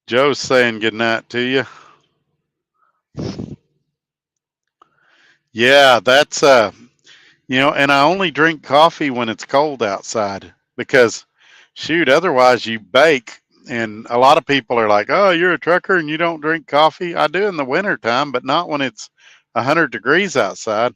Joe's saying good night to you. Yeah, that's and I only drink coffee when it's cold outside because shoot, otherwise you bake. And a lot of people are like, "Oh, you're a trucker and you don't drink coffee." I do in the winter time, but not when it's 100 degrees outside.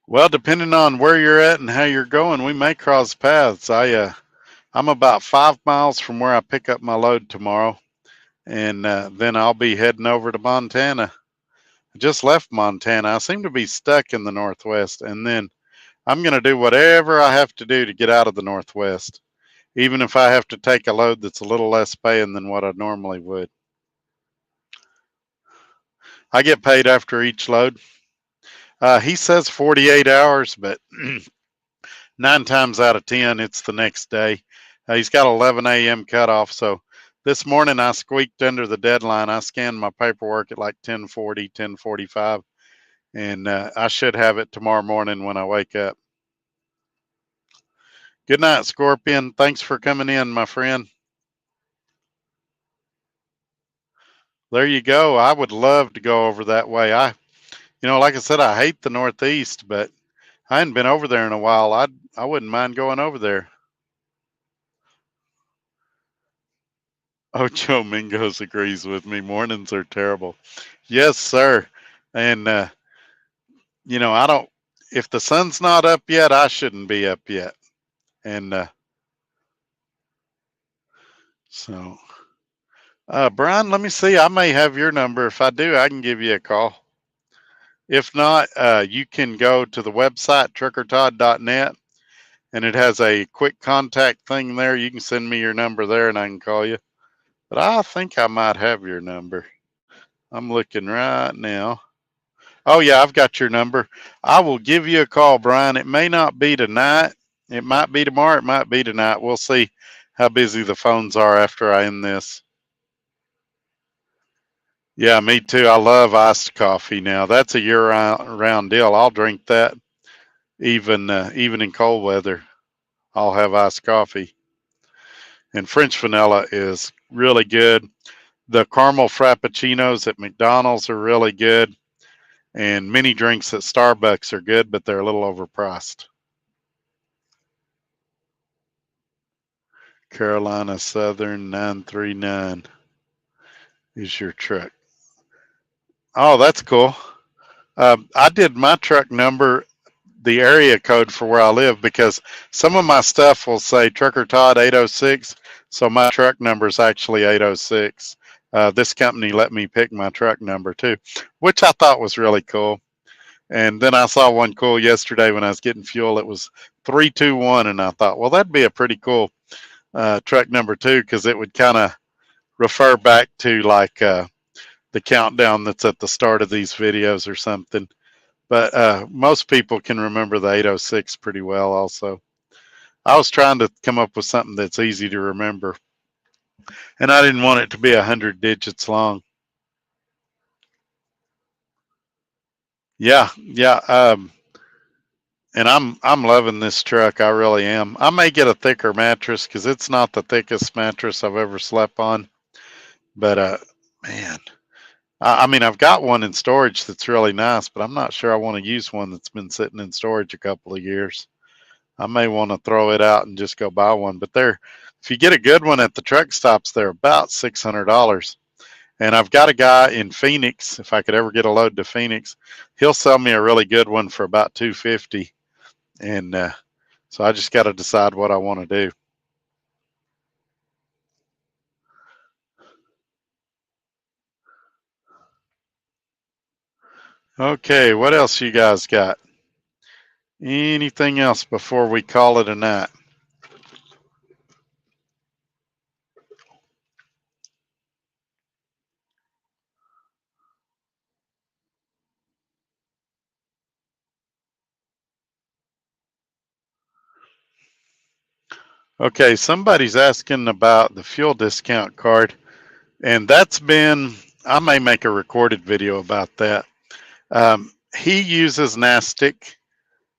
Well, depending on where you're at and how you're going, we may cross paths. I'm about 5 miles from where I pick up my load tomorrow, and then I'll be heading over to Montana. I just left Montana. I seem to be stuck in the Northwest, and then I'm going to do whatever I have to do to get out of the Northwest, even if I have to take a load that's a little less paying than what I normally would. I get paid after each load. He says 48 hours, but 9 times out of 10, it's the next day. He's got 11 a.m. cutoff, so this morning I squeaked under the deadline. I scanned my paperwork at like 10:40, 10:45, and I should have it tomorrow morning when I wake up. Good night, Scorpion. Thanks for coming in, my friend. There you go. I would love to go over that way. Like I said, I hate the Northeast, but I hadn't been over there in a while. I wouldn't mind going over there. Oh, Joe Mingos agrees with me. Mornings are terrible. Yes, sir. And I don't. If the sun's not up yet, I shouldn't be up yet. And so, Brian, let me see. I may have your number. If I do, I can give you a call. If not, you can go to the website truckertodd.net, and it has a quick contact thing there. You can send me your number there, and I can call you. But I think I might have your number. I'm looking right now. Oh, yeah, I've got your number. I will give you a call, Brian. It may not be tonight. It might be tomorrow. It might be tonight. We'll see how busy the phones are after I end this. Yeah, me too. I love iced coffee now. That's a year-round deal. I'll drink that even in cold weather. I'll have iced coffee. And French vanilla is really good. The caramel frappuccinos at McDonald's are really good. And many drinks at Starbucks are good, but they're a little overpriced. Carolina Southern 939 is your truck. Oh, that's cool. I did my truck number, the area code for where I live, because some of my stuff will say Trucker Todd 806, so my truck number is actually 806. This company let me pick my truck number too, which I thought was really cool. And then I saw one cool yesterday when I was getting fuel. It was 321, and I thought, well, that'd be a pretty cool truck number too, because it would kind of refer back to like the countdown that's at the start of these videos or something. But most people can remember the 806 pretty well also. I was trying to come up with something that's easy to remember, and I didn't want it to be 100 digits long. Yeah, yeah. And I'm loving this truck. I really am. I may get a thicker mattress because it's not the thickest mattress I've ever slept on. But man, I mean, I've got one in storage that's really nice, but I'm not sure I want to use one that's been sitting in storage a couple of years. I may want to throw it out and just go buy one. But if you get a good one at the truck stops, they're about $600. And I've got a guy in Phoenix. If I could ever get a load to Phoenix, he'll sell me a really good one for about $250. And so I just got to decide what I want to do. Okay, what else you guys got? Anything else before we call it a night? Okay, somebody's asking about the fuel discount card, and I may make a recorded video about that. He uses Nastic,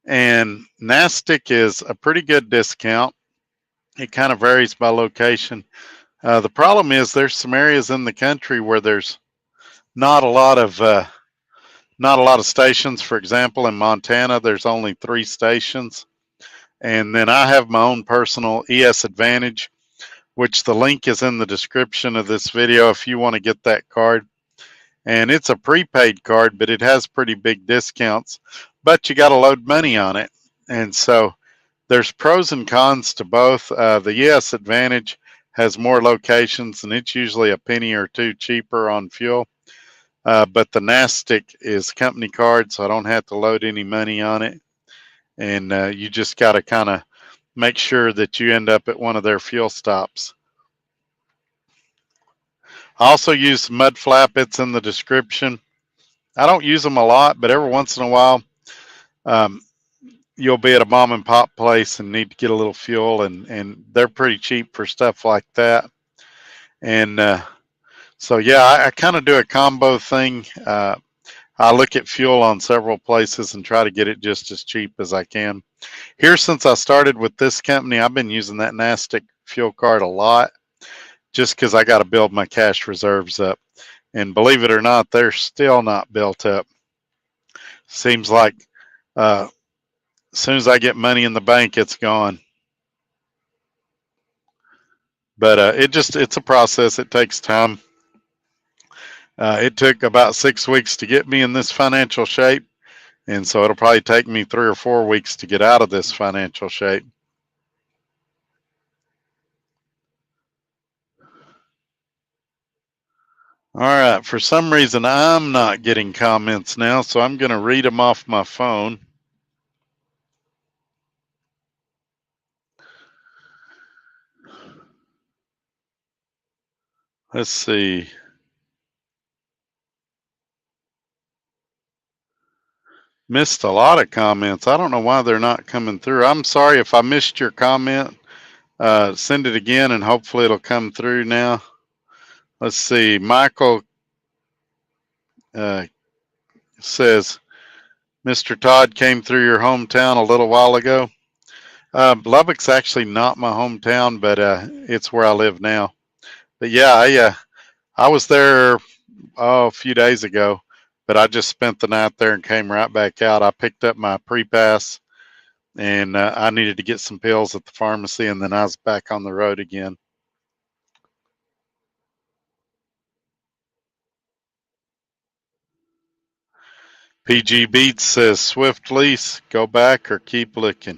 and Nastic is a pretty good discount. It kind of varies by location. The problem is there's some areas in the country where there's not a lot of stations. For example, in Montana, there's only 3 stations. And then I have my own personal ES Advantage, which the link is in the description of this video if you want to get that card. And it's a prepaid card, but it has pretty big discounts, but you got to load money on it. And so there's pros and cons to both. The ES Advantage has more locations, and it's usually a penny or two cheaper on fuel. But the Nastic is company card, so I don't have to load any money on it. And you just got to kind of make sure that you end up at one of their fuel stops. I also use Mudflap. It's in the description. I don't use them a lot, but every once in a while, you'll be at a mom and pop place and need to get a little fuel, and they're pretty cheap for stuff like that. And so, yeah, I kind of do a combo thing. I look at fuel on several places and try to get it just as cheap as I can. Here, since I started with this company, I've been using that Nastic fuel card a lot just because I got to build my cash reserves up. And believe it or not, they're still not built up. Seems like as soon as I get money in the bank, it's gone. But it's a process. It takes time. It took about 6 weeks to get me in this financial shape. And so it'll probably take me 3 or 4 weeks to get out of this financial shape. All right, for some reason, I'm not getting comments now, so I'm going to read them off my phone. Let's see. Missed a lot of comments. I don't know why they're not coming through. I'm sorry if I missed your comment. Send it again, and hopefully it'll come through now. Let's see. Michael says, Mr. Todd came through your hometown a little while ago. Lubbock's actually not my hometown, but it's where I live now. But yeah, I was there a few days ago, but I just spent the night there and came right back out. I picked up my pre-pass, and I needed to get some pills at the pharmacy, and then I was back on the road again. PG Beats says, Swift lease, go back or keep looking.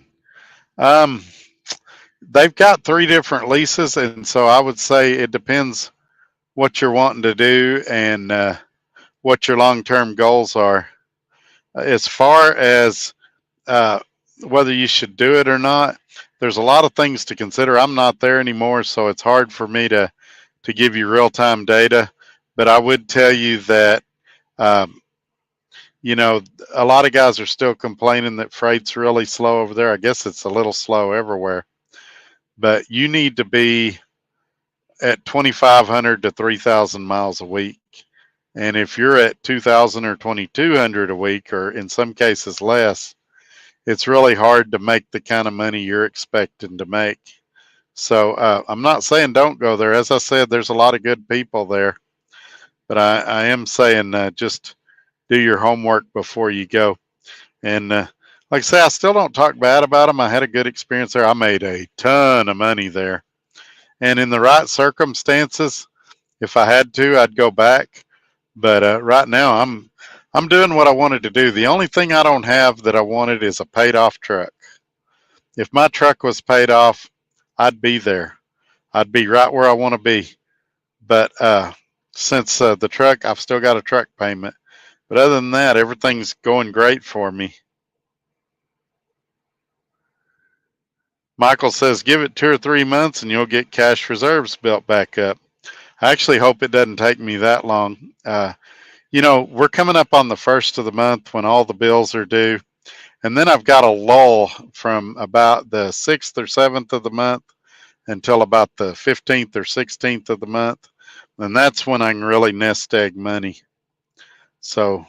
They've got 3 different leases, and so I would say it depends what you're wanting to do and what your long-term goals are. As far as whether you should do it or not, there's a lot of things to consider. I'm not there anymore, so it's hard for me to give you real-time data. But I would tell you that you know, a lot of guys are still complaining that freight's really slow over there. I guess it's a little slow everywhere, but you need to be at 2,500 to 3,000 miles a week. And if you're at 2,000 or 2,200 a week, or in some cases less, it's really hard to make the kind of money you're expecting to make. So I'm not saying don't go there. As I said, there's a lot of good people there, but I am saying just do your homework before you go. And Like I say, I still don't talk bad about them. I had a good experience there. I made a ton of money there. And in the right circumstances, if I had to, I'd go back. But right now, I'm doing what I wanted to do. The only thing I don't have that I wanted is a paid off truck. If my truck was paid off, I'd be there. I'd be right where I want to be. But since the truck, I've still got a truck payment. But other than that, everything's going great for me. Michael says, give it 2 or 3 months and you'll get cash reserves built back up. I actually hope it doesn't take me that long. We're coming up on the first of the month when all the bills are due. And then I've got a lull from about the 6th or 7th of the month until about the 15th or 16th of the month. And that's when I can really nest egg money. So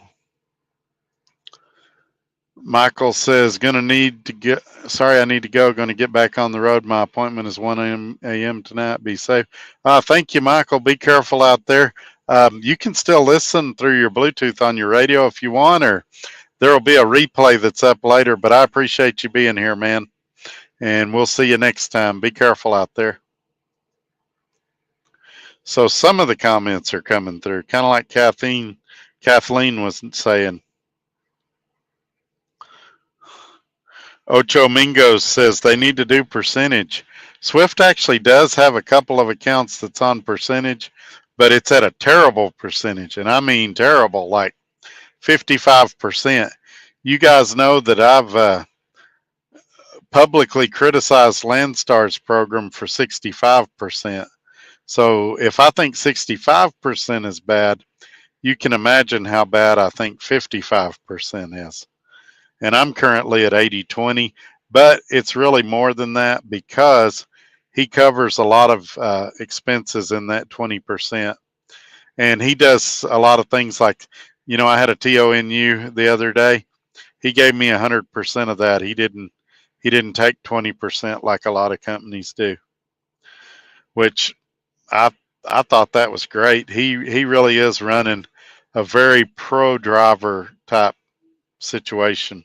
Michael says, I need to go. Going to get back on the road. My appointment is 1 a.m. tonight. Be safe. Thank you, Michael. Be careful out there. You can still listen through your Bluetooth on your radio if you want, or there will be a replay that's up later. But I appreciate you being here, man. And we'll see you next time. Be careful out there. So some of the comments are coming through, kind of like Kathleen was saying. Ocho Mingos says they need to do percentage. Swift actually does have a couple of accounts that's on percentage, but it's at a terrible percentage. And I mean terrible, like 55%. You guys know that I've publicly criticized Landstar's program for 65%. So if I think 65% is bad, you can imagine how bad I think 55% is. And I'm currently at 80/20, but it's really more than that because he covers a lot of expenses in that 20%. And he does a lot of things like, I had a TONU the other day. He gave me 100% of that. He didn't take 20% like a lot of companies do, which I thought that was great. He really is running a very pro driver type situation.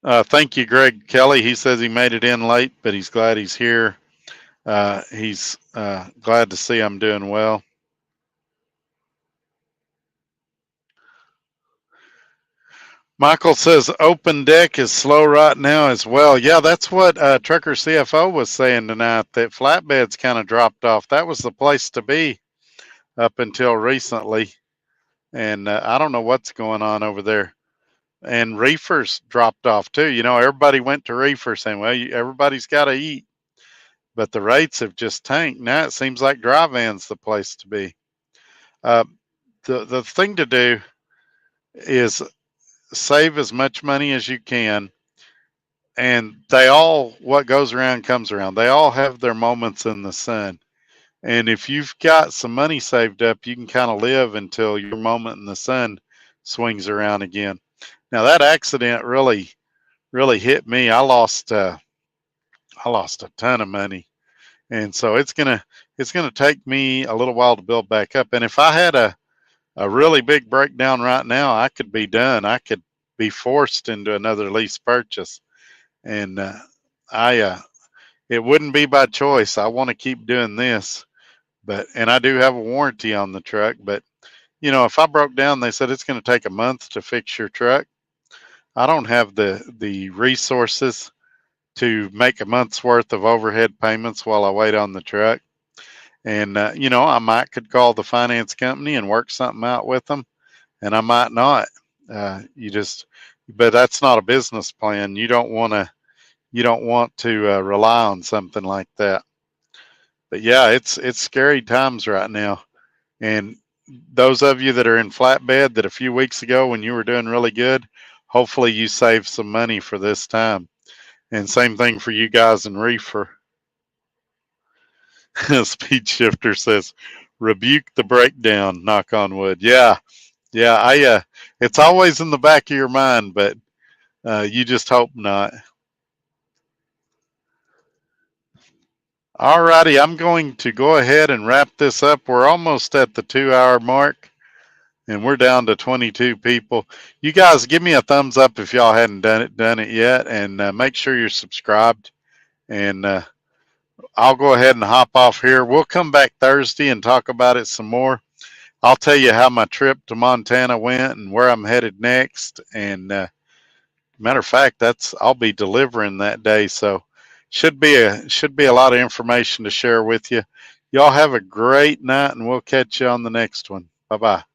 Thank you, Greg Kelly. He says he made it in late, but he's glad he's here. He's glad to see I'm doing well. Michael says open deck is slow right now as well. Yeah, that's what Trucker CFO was saying tonight, that flatbeds kind of dropped off. That was the place to be up until recently. And I don't know what's going on over there. And reefers dropped off too. Everybody went to reefer saying, well, everybody's got to eat. But the rates have just tanked. Now it seems like dry van's the place to be. The thing to do is save as much money as you can. And what goes around comes around. They all have their moments in the sun. And if you've got some money saved up, you can kind of live until your moment in the sun swings around again. Now that accident really, really hit me. I lost a ton of money. And so it's gonna take me a little while to build back up. And if I had a really big breakdown right now, I could be done. I could be forced into another lease purchase. And it wouldn't be by choice. I want to keep doing this, and I do have a warranty on the truck. But if I broke down, they said it's going to take a month to fix your truck. I don't have the resources to make a month's worth of overhead payments while I wait on the truck. And I could call the finance company and work something out with them, and I might not. But that's not a business plan. You don't want to rely on something like that. But yeah, it's scary times right now. And those of you that are in flatbed, that a few weeks ago when you were doing really good, hopefully you saved some money for this time. And same thing for you guys in reefer. Speed Shifter says, rebuke the breakdown, knock on wood. Yeah. It's always in the back of your mind, but you just hope not. All righty, I'm going to go ahead and wrap this up. We're almost at the 2-hour mark. and we're down to 22 people. You guys give me a thumbs up if y'all hadn't done it yet, and make sure you're subscribed. And I'll go ahead and hop off here. We'll come back Thursday and talk about it some more. I'll tell you how my trip to Montana went and where I'm headed next. And matter of fact, I'll be delivering that day, so should be a lot of information to share with you. Y'all have a great night, and we'll catch you on the next one. Bye bye.